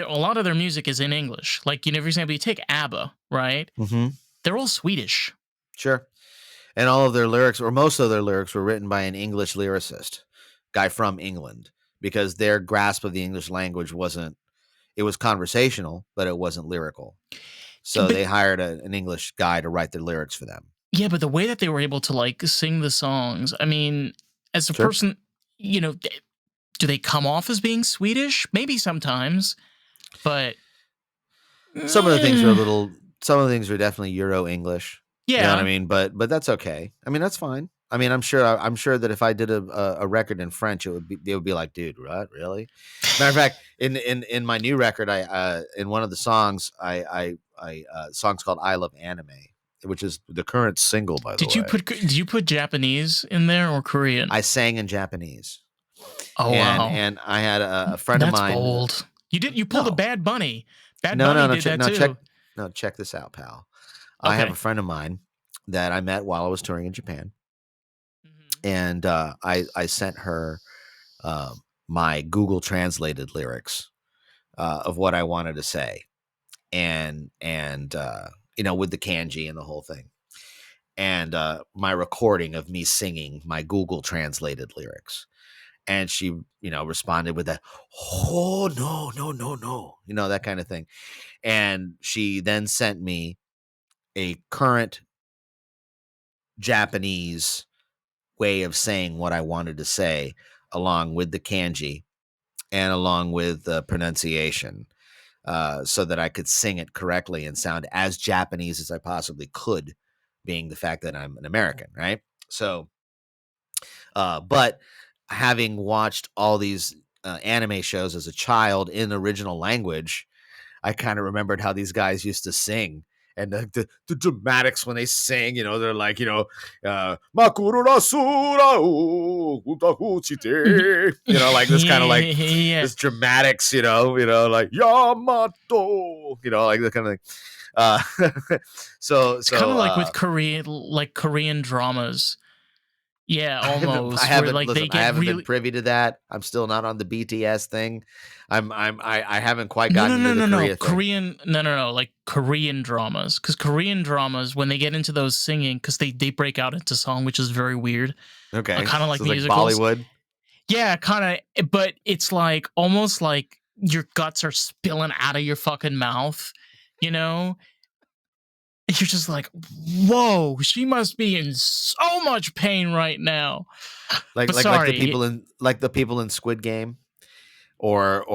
lot of their music is in English. Like, for example, you take ABBA, right? Mm-hmm. They're all Swedish. Sure. And all of their lyrics, or most of their lyrics, were written by an English lyricist, guy from England, because their grasp of the English language wasn't. It was conversational, but it wasn't lyrical. So But they hired an English guy to write their lyrics for them. yeah, but the way that they were able to like sing the songs, I mean, as a Sure. person, do they come off as being Swedish? Maybe sometimes, but Some of the things are a eh, little. Some of the things are definitely Euro English. You know what I yeah. mean? But that's okay. I mean, that's fine. I mean, I'm sure that if I did a record in French, they would be like, dude, what, really? Matter of fact, in my new record, I in one of the songs, I songs called "I Love Anime," which is the current single, by the way. Did you put Japanese in there or Korean? I sang in Japanese, Oh and wow, I had a friend of that's mine. bold. You pulled a No, Bad Bunny. Bad no, no, Bunny no, did that no, check, too. no, check this out, pal. I have a Okay. friend of mine that I met while I was touring in Japan, Mhm. and I sent her uh, my Google translated lyrics of what I wanted to say, and with the kanji and the whole thing, and my recording of me singing my Google translated lyrics, and she responded with that, oh no, no, no, no, that kind of thing, and she then sent me a current Japanese way of saying what I wanted to say, along with the kanji and along with the pronunciation, so that I could sing it correctly and sound as Japanese as I possibly could, being the fact that I'm an American, right? So, but having watched all these anime shows as a child in original language, I kind of remembered how these guys used to sing, and the dramatics when they sing, they're like, Makurura sura o utahuchite, like this kind of like Yeah, this dramatics, like Yamato, like the kind of thing. So it's kind so of like with Korean dramas. Yeah, I almost where haven't like they listen. I get haven't been really privy to that. I'm still not on the BTS thing. I haven't quite no gotten no no into the no no Korea thing. Korean no like Korean dramas, because Korean dramas, when they get into those singing, because they break out into song, which is very weird, Okay, kind of like so it's like musicals. Bollywood. Yeah, kind of, but it's like almost like your guts are spilling out of your fucking mouth, you know? You're just like, whoa, she must be in so much pain right now. like But like like the sorry, people in Squid Game, or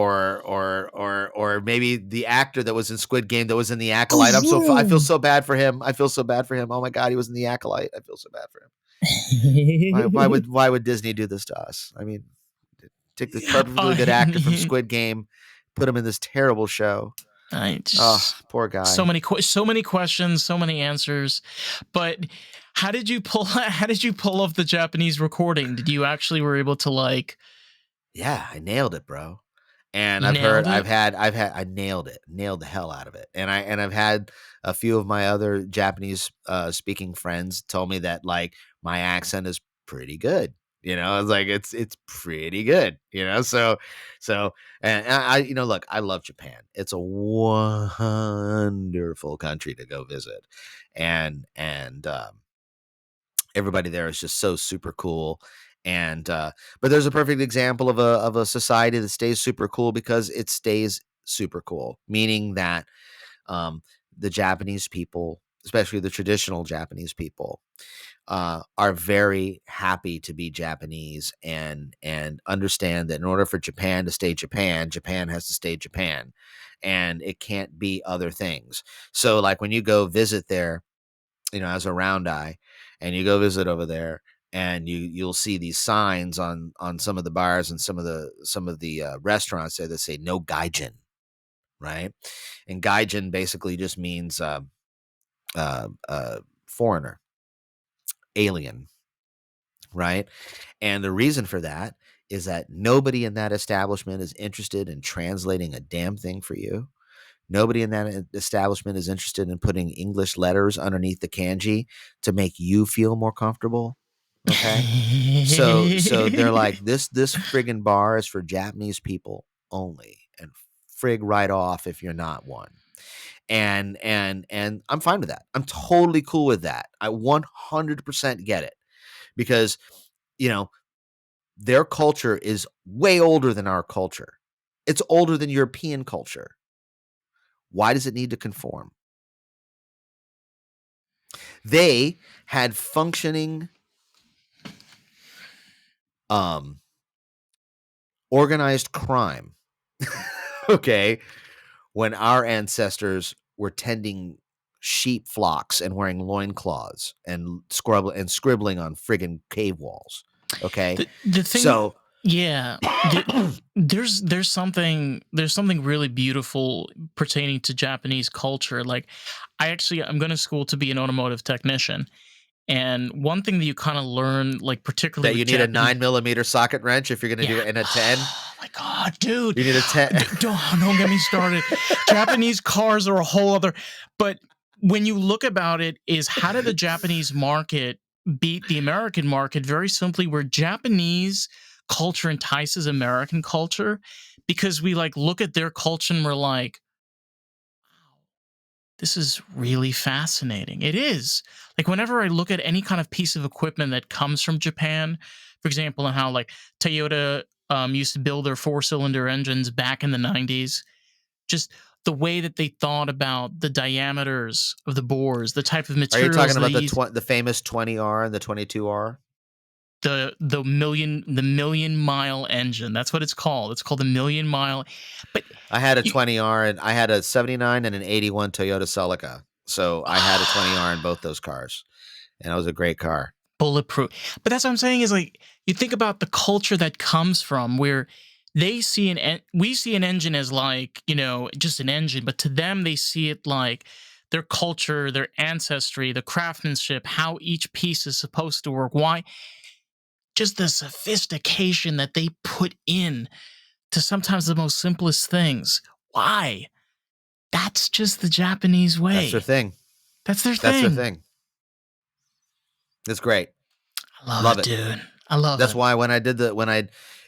maybe the actor that was in Squid Game that was in the Acolyte. I feel ooh, so bad for him. I feel so bad for him. Oh my god, he was in the Acolyte. I feel so bad for him. Why would Disney do this to us? I mean, take this perfectly good actor from I, Squid Game, put him in this terrible show. I Oh, just poor so guy. many so many questions, so many answers. But how did you pull off the Japanese recording? Did you actually were able to like Yeah, I nailed it, bro. And you nailed it? I nailed it, nailed the hell out of it. And I've had a few of my other Japanese speaking friends tell me that like my accent is pretty good. I was like, it's pretty good. So and look, I love Japan. It's a wonderful country to go visit, and everybody there is just so super cool. And but there's a perfect example of a society that stays super cool because it stays super cool, meaning that um, the Japanese people, especially the traditional Japanese people, are very happy to be Japanese, and understand that in order for Japan to stay Japan, Japan has to stay Japan, and it can't be other things. So like when you go visit there, as a round eye, and you go visit over there, and you'll see these signs on some of the bars and some of the restaurants there that say no gaijin, right? And gaijin basically just means foreigner, alien, right? And the reason for that is that nobody in that establishment is interested in translating a damn thing for you. Nobody in that establishment is interested in putting English letters underneath the kanji to make you feel more comfortable. Okay. So they're like, this friggin' bar is for Japanese people only, and frig right off if you're not one. And I'm fine with that. I'm totally cool with that. I 100% get it, because you know their culture is way older than our culture. It's older than European culture. Why does it need to conform? They had functioning organized crime. Okay. When our ancestors were tending sheep flocks and wearing loincloths and scribbling on friggin' cave walls. Okay. The thing, So yeah, there's something really beautiful pertaining to Japanese culture. Like, I'm going to school to be an automotive technician, and one thing that you kind of learn, like particularly that with you need a Japanese, 9mm socket wrench if you're going to do it in a 10. Oh my god, dude! You need a 10. Don't get me started. Japanese cars are a whole other. But when you look about it, is how did the Japanese market beat the American market? Very simply, where Japanese culture entices American culture, because we like look at their culture and we're like, wow, this is really fascinating. It is. Like, whenever I look at any kind of piece of equipment that comes from Japan, for example, and how like Toyota used to build their 4-cylinder engines back in the 90s, just the way that they thought about the diameters of the bores, the type of Are you materials talking they about use, the famous 20R and the 22R? the million mile engine. That's what it's called. It's called the million mile. But I had a you, 20R, and I had a 79 and an 81 Toyota Celica. So I had a 20R in both those cars, and it was a great car. bulletproof. But that's what I'm saying is, like, you think about the culture that comes from where we see an engine as like, just an engine, but to them they see it like their culture, their ancestry, the craftsmanship, how each piece is supposed to work. Why? Just the sophistication that they put in to sometimes the most simplest things. Why? That's just the Japanese That's their way. thing. That's their That's their thing. thing. It's great. I Love it, it. dude. I love That's it. why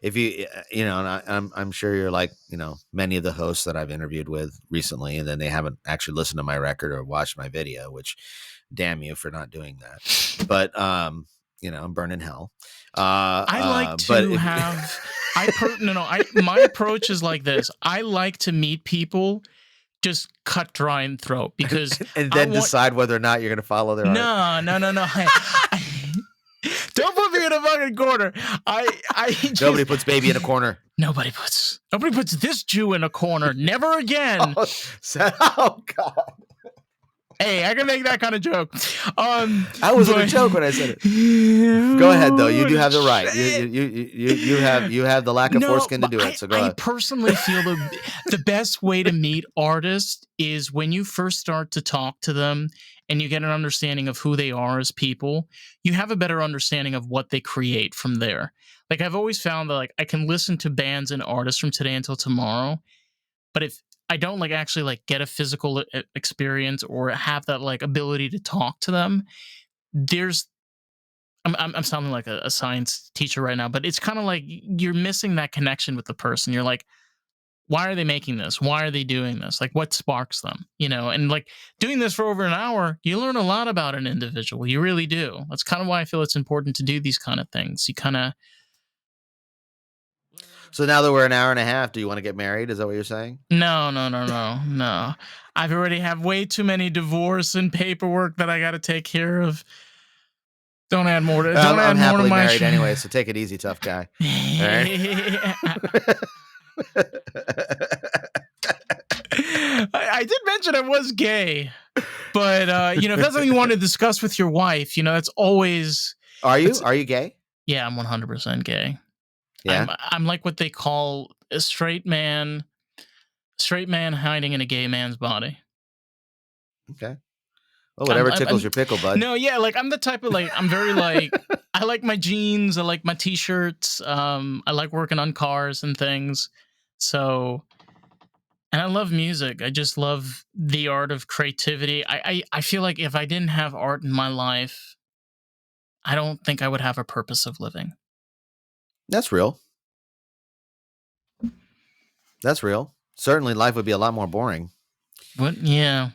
if you, and I'm sure you're like, many of the hosts that I've interviewed with recently, and then they haven't actually listened to my record or watched my video, which damn you for not doing that. But, I'm burning hell. I like but to have, my approach is like this. I like to meet people just cut, dry, and throat, because and then decide whether or not you're going to follow their art. No. Don't put me in a fucking corner. Nobody puts baby in a corner. Nobody puts this Jew in a corner. Never again. Oh God. Hey, I can make that kind of joke. I wasn't a joke when I said it. Go ahead, though. You do have the right. You have the lack of foreskin to do it. So go ahead. I personally feel the best way to meet artists is when you first start to talk to them and you get an understanding of who they are as people. You have a better understanding of what they create from there. Like, I've always found that, like, I can listen to bands and artists from today until tomorrow, but if I don't actually get a physical experience or have that ability to talk to them, I'm sounding like a science teacher right now, but it's kind of like you're missing that connection with the person. You're like, why are they making this? Why are they doing this? Like, what sparks them? And doing this for over an hour, you learn a lot about an individual. You really do. That's kind of why I feel it's important to do these kind of things. You kind of. So now that we're an hour and a half, do you want to get married? Is that what you're saying? No. I've already have way too many divorce and paperwork that I got to take care of. Don't add more to. Don't add more to my married anyway, so take it easy, tough guy. All right. did mention I was gay, but if that's something you want to discuss with your wife, that's always. Are you gay? Yeah, I'm 100% gay. Yeah. I'm like what they call a straight man hiding in a gay man's body. Okay. Well, whatever tickles your pickle, bud. No, yeah, like I'm the type of I'm very I like my jeans, I like my t-shirts, I like working on cars and things. So, and I love music. I just love the art of creativity. I feel like if I didn't have art in my life, I don't think I would have a purpose of living. That's real. That's real. Certainly life would be a lot more boring. But yeah.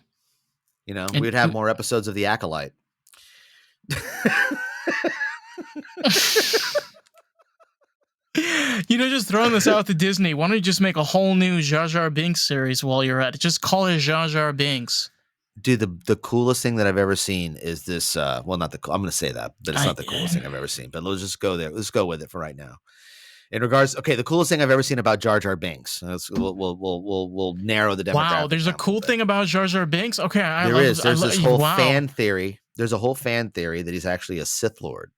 We'd have more episodes of The Acolyte. Just throwing this out to Disney. Why don't you just make a whole new Jar Jar Binks series while you're at it? Just call it Jar Jar Binks. Dude, the coolest thing that I've ever seen is this. Well, not the. I'm going to say that, but it's not the coolest thing I've ever seen. But let's just go there. Let's go with it for right now. In regards, okay, the coolest thing I've ever seen about Jar Jar Binks. We'll narrow the demographic. Wow, there's a cool thing about Jar Jar Binks. Okay, there's this whole fan theory. There's a whole fan theory that he's actually a Sith Lord.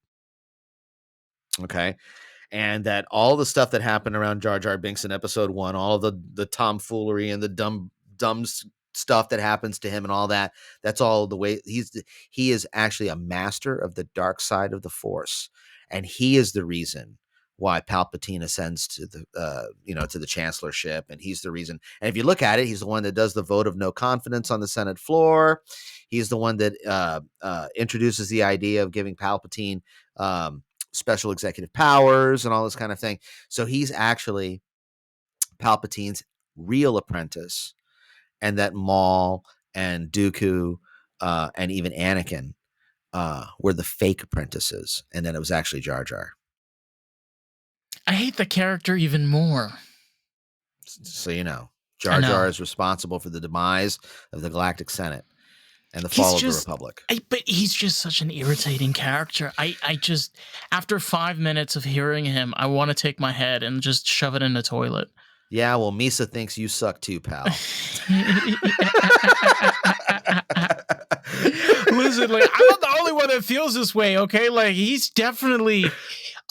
Okay. And that all the stuff that happened around Jar Jar Binks in episode 1, all of the tomfoolery and the dumb stuff that happens to him and all that, that's all the way he is actually a master of the dark side of the Force. And he is the reason why Palpatine ascends to the chancellorship. And he's the reason. And if you look at it, he's the one that does the vote of no confidence on the Senate floor. He's the one that introduces the idea of giving Palpatine special executive powers and all this kind of thing. So he's actually Palpatine's real apprentice, and that Maul and Dooku and even Anakin were the fake apprentices, and then it was actually Jar Jar. I hate the character even more. So Jar Jar is responsible for the demise of the Galactic Senate and the fall of the Republic. But he's just such an irritating character. I just, after 5 minutes of hearing him, I want to take my head and just shove it in the toilet. Yeah, well, Misa thinks you suck too, pal. Listen, I'm not the only one that feels this way, okay? He's definitely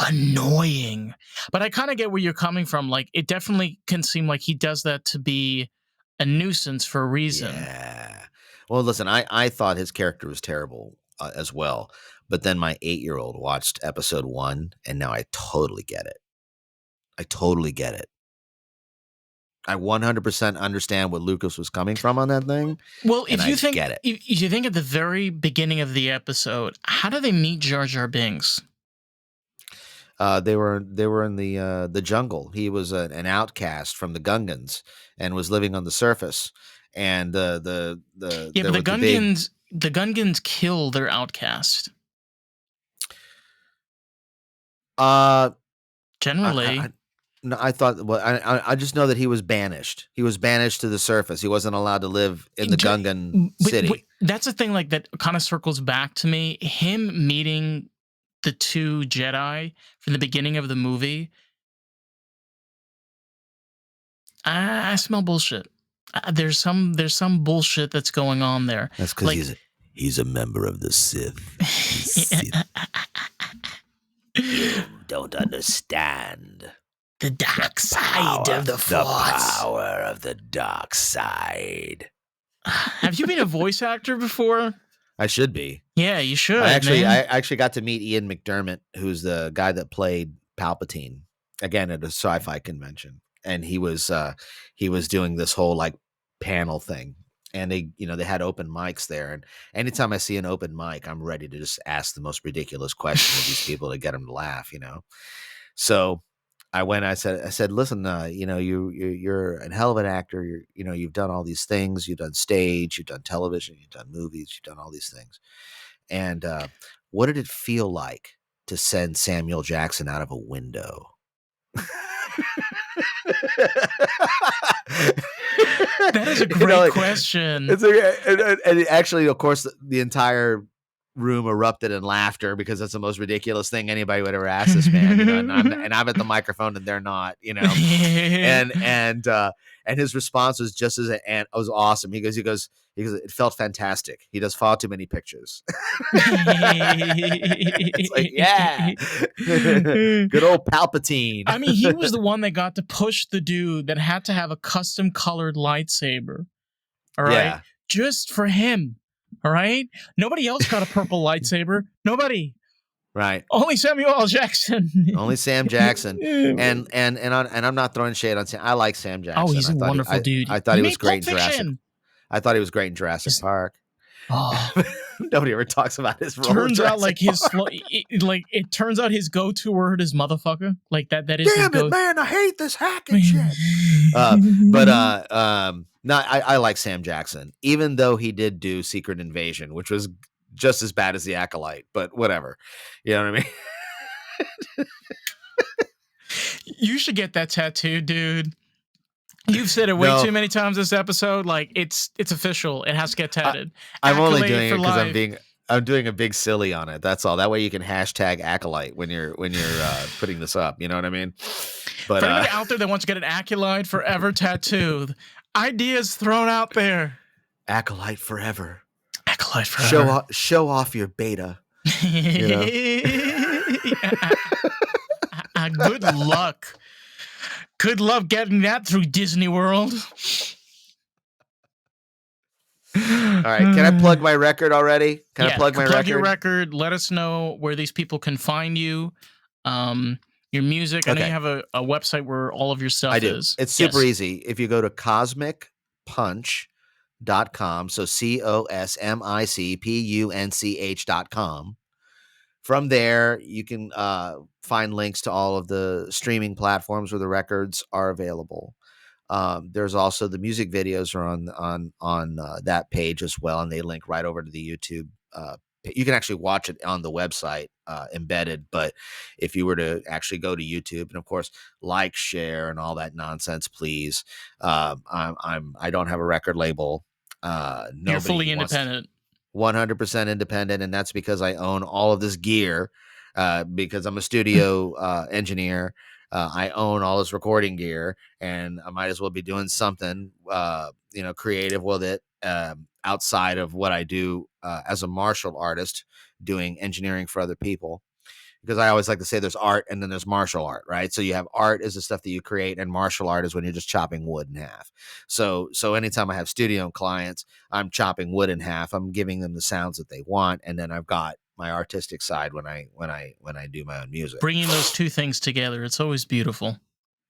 annoying. But I kind of get where you're coming from. It definitely can seem like he does that to be a nuisance for a reason. Yeah. Well, listen, I thought his character was terrible as well. But then my 8-year-old watched episode 1, and now I totally get it. I 100% understand what Lucas was coming from on that thing. Well, if you think at the very beginning of the episode, how do they meet Jar Jar Binks? They were in the jungle. He was an outcast from the Gungans and was living on the surface. And the Gungans kill their outcast. Generally. I thought. Well, I just know that he was banished. He was banished to the surface. He wasn't allowed to live in the Gungan city. But that's the thing. That kind of circles back to me. Him meeting the 2 Jedi from the beginning of the movie. I smell bullshit. There's some bullshit that's going on there. That's because he's a member of the Sith. You don't understand. The dark side of the Force. The power of the dark side. Have you been a voice actor before? I should be. Yeah, you should. I actually got to meet Ian McDermott, who's the guy that played Palpatine, again at a sci-fi convention, and he was doing this whole panel thing, and they had open mics there, and anytime I see an open mic, I'm ready to just ask the most ridiculous question of these people to get them to laugh, So I went. I said, listen, you're a hell of an actor. You've done all these things. You've done stage. You've done television. You've done movies. You've done all these things. And what did it feel like to send Samuel Jackson out of a window? That is a great question. And actually, of course, the entire room erupted in laughter because that's the most ridiculous thing anybody would ever ask this man, and I'm at the microphone and they're not, and his response was just as and was awesome. He goes, it felt fantastic. He does far too many pictures. It's like, yeah, good old Palpatine. I mean, he was the one that got to push the dude that had to have a custom colored lightsaber. All right. Yeah. Just for him. All right. Nobody else got a purple lightsaber. Nobody. Right. Only Samuel L. Jackson. Only Sam Jackson. And I'm not throwing shade on Sam. I like Sam Jackson. Oh, he's a wonderful dude. I thought he was great in Pulp Jurassic. Fiction. I thought he was great in Jurassic Park. Oh. Nobody ever talks about his role. Turns out like his it turns out his go-to word is motherfucker. Like that is damn it, man, I hate this hacking shit. No, I like Sam Jackson, even though he did do Secret Invasion, which was just as bad as The Acolyte, but whatever. You know what I mean? You should get that tattoo, dude. You've said it way too many times this episode. Like it's official. It has to get tatted. I'm only doing it because I'm doing a big silly on it. That's all. That way you can hashtag Acolyte when you're putting this up. You know what I mean? But for anybody out there that wants to get an Acolyte forever tattooed, ideas thrown out there. Acolyte forever. Acolyte forever. Show off your beta. Good luck. Good luck getting that through Disney World. All right. Can I plug my record already? Can I plug my record? Plug your record. Let us know where these people can find you. Your music. I know you have a website where all of your stuff is. It's super easy. If you go to cosmicpunch.com, so COSMICPUNCH.com. From there, you can find links to all of the streaming platforms where the records are available. There's also the music videos are on that page as well, and they link right over to the YouTube. You can actually watch it on the website embedded, but if you were to actually go to YouTube and of course like, share, and all that nonsense, please. I don't have a record label. You're fully independent. 100% independent, and that's because I own all of this gear. Because I'm a studio engineer, I own all this recording gear, and I might as well be doing something, creative with it outside of what I do as a martial artist, doing engineering for other people. Because I always like to say there's art and then there's martial art, right? So you have art is the stuff that you create, and martial art is when you're just chopping wood in half. So anytime I have studio clients, I'm chopping wood in half. I'm giving them the sounds that they want, and then I've got my artistic side when I do my own music. Bringing those two things together, it's always beautiful.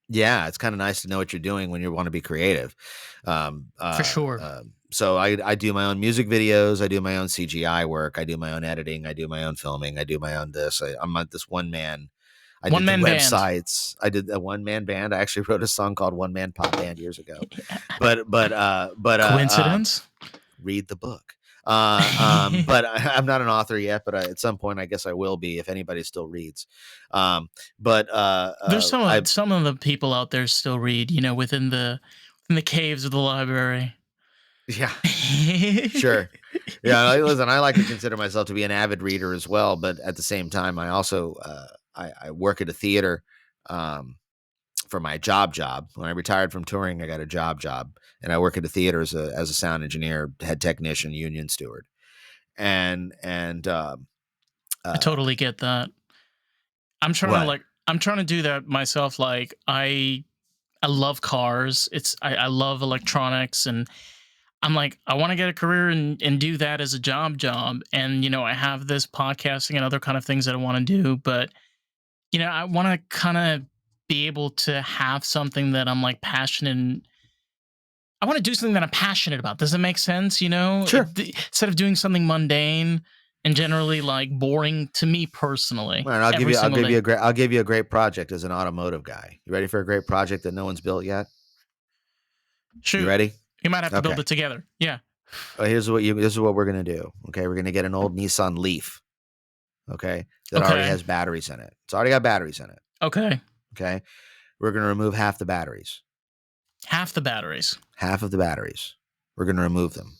Yeah, it's kind of nice to know what you're doing when you want to be creative. For sure. So I do my own music videos. I do my own CGI work. I do my own editing. I do my own filming. I do my own this. I'm on this one man. I did the websites. I did a one man band. I actually wrote a song called One Man Pop Band years ago. But coincidence? Read the book. But I'm not an author yet, but at some point I guess I will be if anybody still reads. But there's some of the people out there still read, within the caves of the library. Yeah, sure. Yeah, listen, I like to consider myself to be an avid reader as well, but at the same time, I also I work at a theater for my job. When I retired from touring, I got a job, and I work at a theater as a sound engineer, head technician, union steward, and I totally get that. I'm trying to do that myself. Like I love cars. I love electronics, and I'm like, I want to get a career and do that as a job. And, I have this podcasting and other kind of things that I want to do. But, I want to kind of be able to have something that I'm like passionate. I want to do something that I'm passionate about. Does it make sense? Sure. Instead of doing something mundane and generally like boring to me personally. Well, I'll give you a great project as an automotive guy. You ready for a great project that no one's built yet? Shoot. You ready? You might have to build it together. Yeah. This is what we're gonna do. Okay, we're gonna get an old Nissan Leaf. Okay, that already has batteries in it. It's already got batteries in it. Okay. Okay, we're gonna remove half the batteries. Half the batteries. Half of the batteries. We're gonna remove them.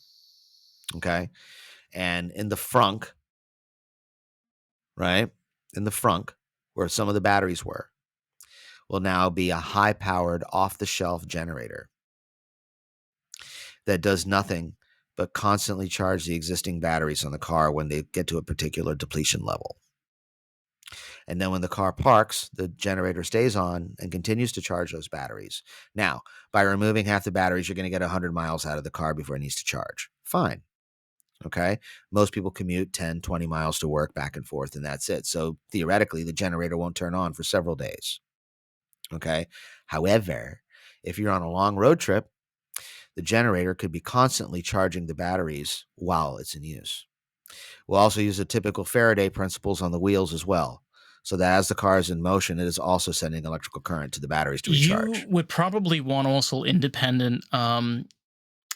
Okay, and in the frunk, right, in the frunk where some of the batteries were, will now be a high-powered off-the-shelf generator that does nothing but constantly charge the existing batteries on the car when they get to a particular depletion level. And then when the car parks, the generator stays on and continues to charge those batteries. Now, by removing half the batteries, you're going to get 100 miles out of the car before it needs to charge. Fine. Okay. Most people commute 10, 20 miles to work back and forth, and that's it. So theoretically, the generator won't turn on for several days. Okay. However, if you're on a long road trip, the generator could be constantly charging the batteries while it's in use. We'll also use the typical Faraday principles on the wheels as well, so that as the car is in motion, it is also sending electrical current to the batteries to You recharge. would probably want also independent,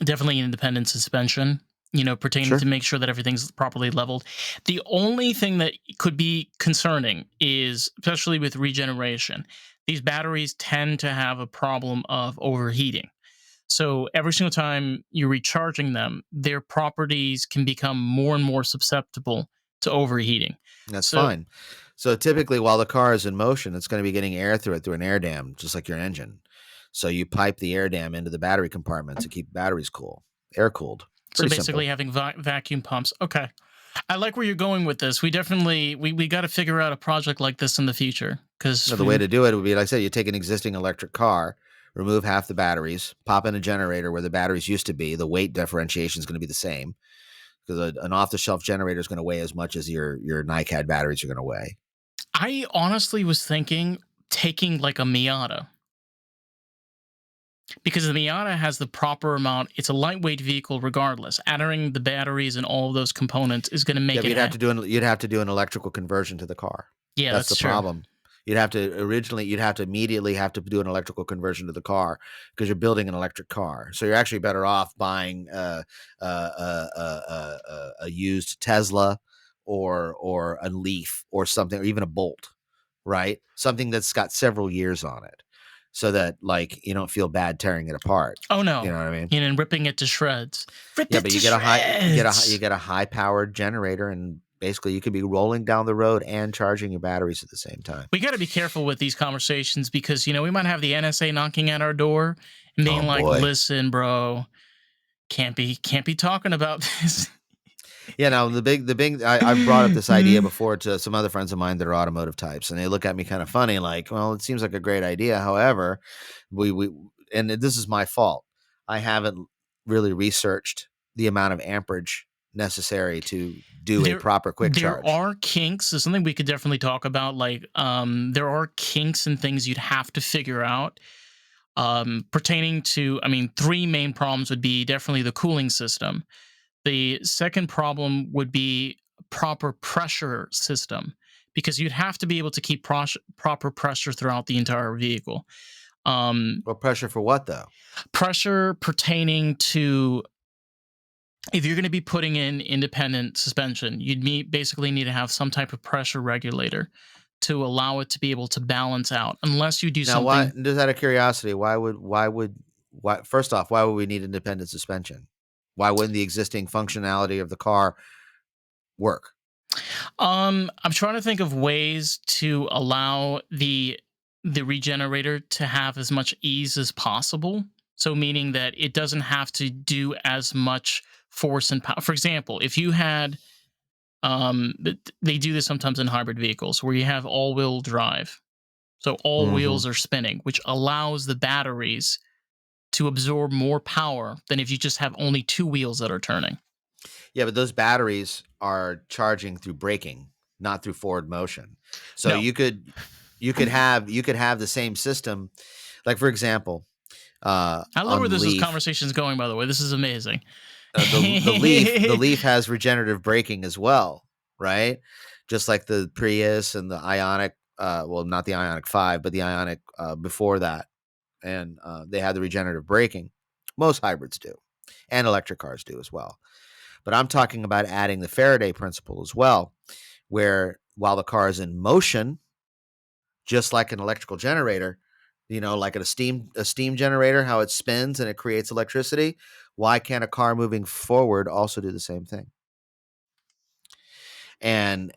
definitely independent suspension, pertaining to Sure. make sure that everything's properly leveled. The only thing that could be concerning is, especially with regeneration, these batteries tend to have a problem of overheating. So every single time you're recharging them, their properties can become more and more susceptible to overheating. That's So fine. So typically, while the car is in motion, it's going to be getting air through it through an air dam, just like your engine. So you pipe the air dam into the battery compartment to keep batteries cool, air cooled. so Pretty basically simple. having vacuum pumps. Okay. I like where you're going with this. We definitely we got to figure out a project like this in the future because Now, the way to do it would be, like I said, you take an existing electric car, remove half the batteries, pop in a generator where the batteries used to be. The weight differentiation is going to be the same because an off-the-shelf generator is going to weigh as much as your NiCad batteries are going to weigh. I honestly was thinking taking like a Miata because the Miata has the proper amount. It's a lightweight vehicle, regardless. Adding the batteries and all of those components is going to Yeah, make but it. you'd have to do an electrical conversion to the car. Yeah, That's that's the true. problem. You'd have to immediately have to do an electrical conversion to the car because you're building an electric car. So you're actually better off buying a used Tesla or a Leaf or something, or even a Bolt, right? Something that's got several years on it, so that like you don't feel bad tearing it apart. Oh You no, know what I mean? and ripping it to shreds. Rip Yeah, it but to you shreds. get a high powered generator, and basically you could be rolling down the road and charging your batteries at the same time. We got to be careful with these conversations because we might have the NSA knocking at our door and Oh being like, boy. "Listen, bro, can't be talking about this." Yeah, now I've brought up this idea before to some other friends of mine that are automotive types, and they look at me kind of funny, like, well, it seems like a great idea. However, we and this is my fault. I haven't really researched the amount of amperage necessary to do a there proper quick there charge. are kinks. Is something we could definitely talk about. Like, there are kinks and things you'd have to figure out. Pertaining to, I mean, three main problems would be definitely the cooling system. The second problem would be proper pressure system because you'd have to be able to keep proper pressure throughout the entire vehicle. Um, Well, pressure for what though? Pressure pertaining to, if you're going to be putting in independent suspension, basically need to have some type of pressure regulator to allow it to be able to balance out. Unless you do Now, why? something. Just out of curiosity, why? First off, why would we need independent suspension? Why wouldn't the existing functionality of the car work? I'm trying to think of ways to allow the regenerator to have as much ease as possible. So meaning that it doesn't have to do as much force and power. For example, if you had they do this sometimes in hybrid vehicles where you have all-wheel drive. So all Hmm. wheels are spinning, which allows the batteries to absorb more power than if you just have only two wheels that are turning. Yeah, but those batteries are charging through braking, not through forward motion. So No. you could have the same system. Like for example, I love on where the this Leaf, conversation is going, by the way. This is amazing. the Leaf has regenerative braking as well, right? Just like the Prius and the Ionic. Well, not the Ionic 5, but the Ionic before that, and they had the regenerative braking. Most hybrids do, and electric cars do as well. But I'm talking about adding the Faraday principle as well, where while the car is in motion, just like an electrical generator, like a steam generator, how it spins and it creates electricity. Why can't a car moving forward also do the same thing? And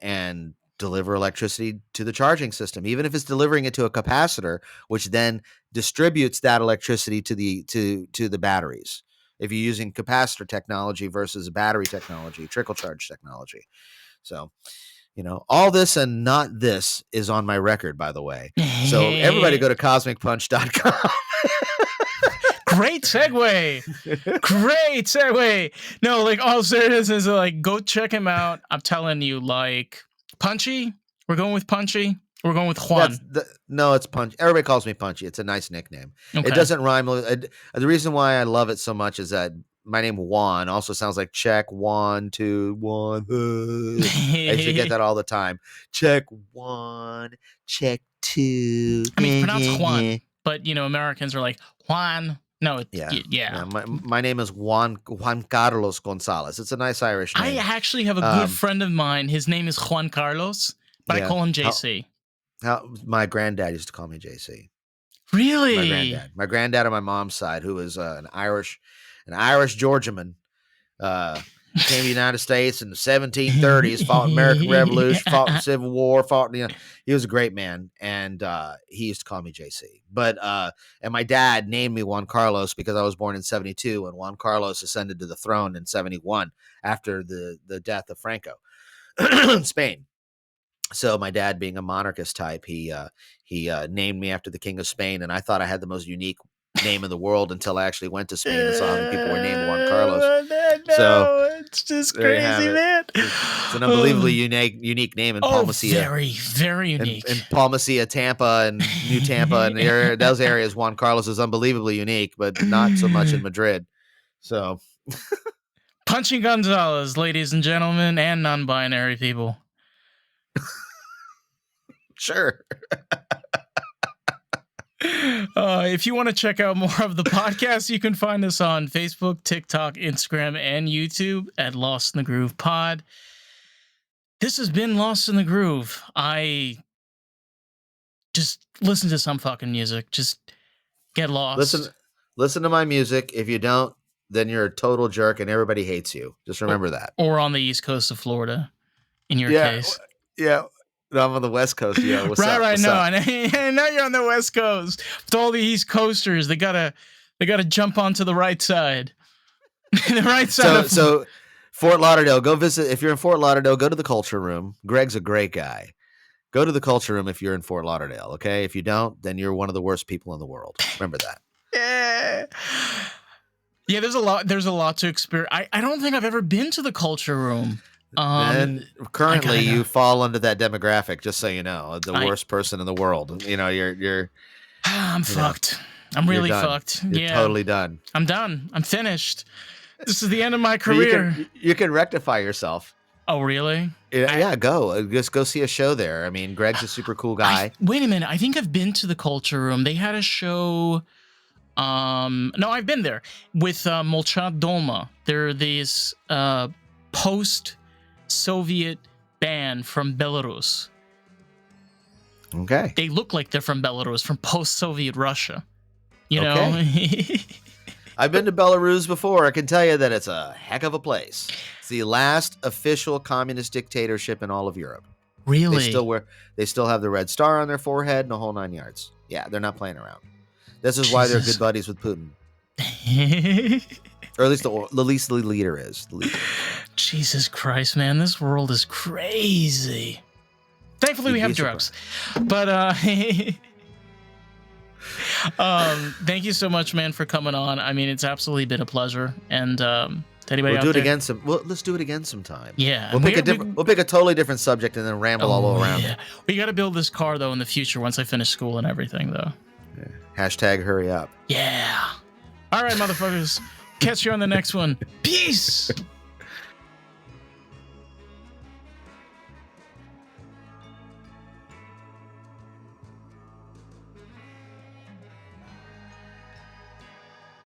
deliver electricity to the charging system, even if it's delivering it to a capacitor, which then distributes that electricity to the batteries. If you're using capacitor technology versus battery technology, trickle charge technology. So, all this and not this is on my record, by the way. So everybody go to cosmicpunch.com. Great segue. Great segue. No, like all serious is like go check him out. I'm telling you, like Punchy. We're going with Punchy. We're going with Juan. No, it's Punchy. Everybody calls me Punchy. It's a nice nickname. Okay. It doesn't rhyme. The reason why I love it so much is that my name Juan also sounds like check 1, 2, 1. I should get that all the time. Check 1, check 2. I mean, it's pronounced Juan, but Americans are like Juan. No, yeah. My name is Juan Carlos Gonzalez. It's a nice Irish name. I actually have a good friend of mine. His name is Juan Carlos, but I call him JC. My granddad used to call me JC. Really? My granddad on my mom's side, who was an Irish Georgiaman, came to the United States in the 1730s, fought in the American Revolution, fought in the Civil War, he was a great man, and he used to call me JC. But and my dad named me Juan Carlos because I was born in 72, and Juan Carlos ascended to the throne in 71 after the death of Franco in Spain. So my dad, being a monarchist type, he named me after the King of Spain, and I thought I had the most unique name in the world until I actually went to Spain and saw how many people were named Juan Carlos. No, it's just crazy, man. It's an unbelievably unique name in Palmacia. Very, very unique. In Palmacia, Tampa, and New Tampa, and those areas, Juan Carlos is unbelievably unique, but not so much in Madrid. So, Punchy Gonzalez, ladies and gentlemen, and non-binary people. Sure. If you want to check out more of the podcast, you can find us on Facebook, TikTok, Instagram, and YouTube at Lost in the Groove Pod. This has been Lost in the Groove. I just listen to some fucking music. Just get lost. Listen to my music. If you don't, then you're a total jerk and everybody hates you. Just remember that. Or on the east coast of Florida, in your case. Yeah. I'm on the West Coast. Yeah, what's up? Right. No, I know you're on the West Coast. With all the East Coasters, they gotta jump onto the right side. The right side. So Fort Lauderdale, go visit. If you're in Fort Lauderdale, go to the Culture Room. Greg's a great guy. Go to the Culture Room if you're in Fort Lauderdale. Okay, if you don't, then you're one of the worst people in the world. Remember that. Yeah. There's a lot to experience. I don't think I've ever been to the Culture Room. And currently you fall under that demographic, just so you know, the worst person in the world. You're I'm fucked. I'm really fucked. You're totally done. I'm done. I'm finished. This is the end of my career. You can rectify yourself. Oh, really? Yeah, go. Just go see a show there. I mean, Greg's a super cool guy. Wait a minute. I think I've been to the Culture Room. They had a show. No, I've been there with Molchat Doma. They're these post-Soviet band from Belarus. Okay. They look like they're from Belarus, from post-Soviet Russia. You know? I've been to Belarus before. I can tell you that it's a heck of a place. It's the last official communist dictatorship in all of Europe. Really? They still have the red star on their forehead and the whole 9 yards. Yeah, they're not playing around. This is why they're good buddies with Putin. Or at least the leader is. Jesus Christ, man. This world is crazy. Thankfully, we have drugs. But thank you so much, man, for coming on. I mean, it's absolutely been a pleasure. And anybody let's do it again sometime. Yeah. We'll pick a totally different subject and then ramble all around. Yeah. We got to build this car, though, in the future once I finish school and everything, though. Yeah. Hashtag hurry up. Yeah. All right, motherfuckers. Catch you on the next one. Peace.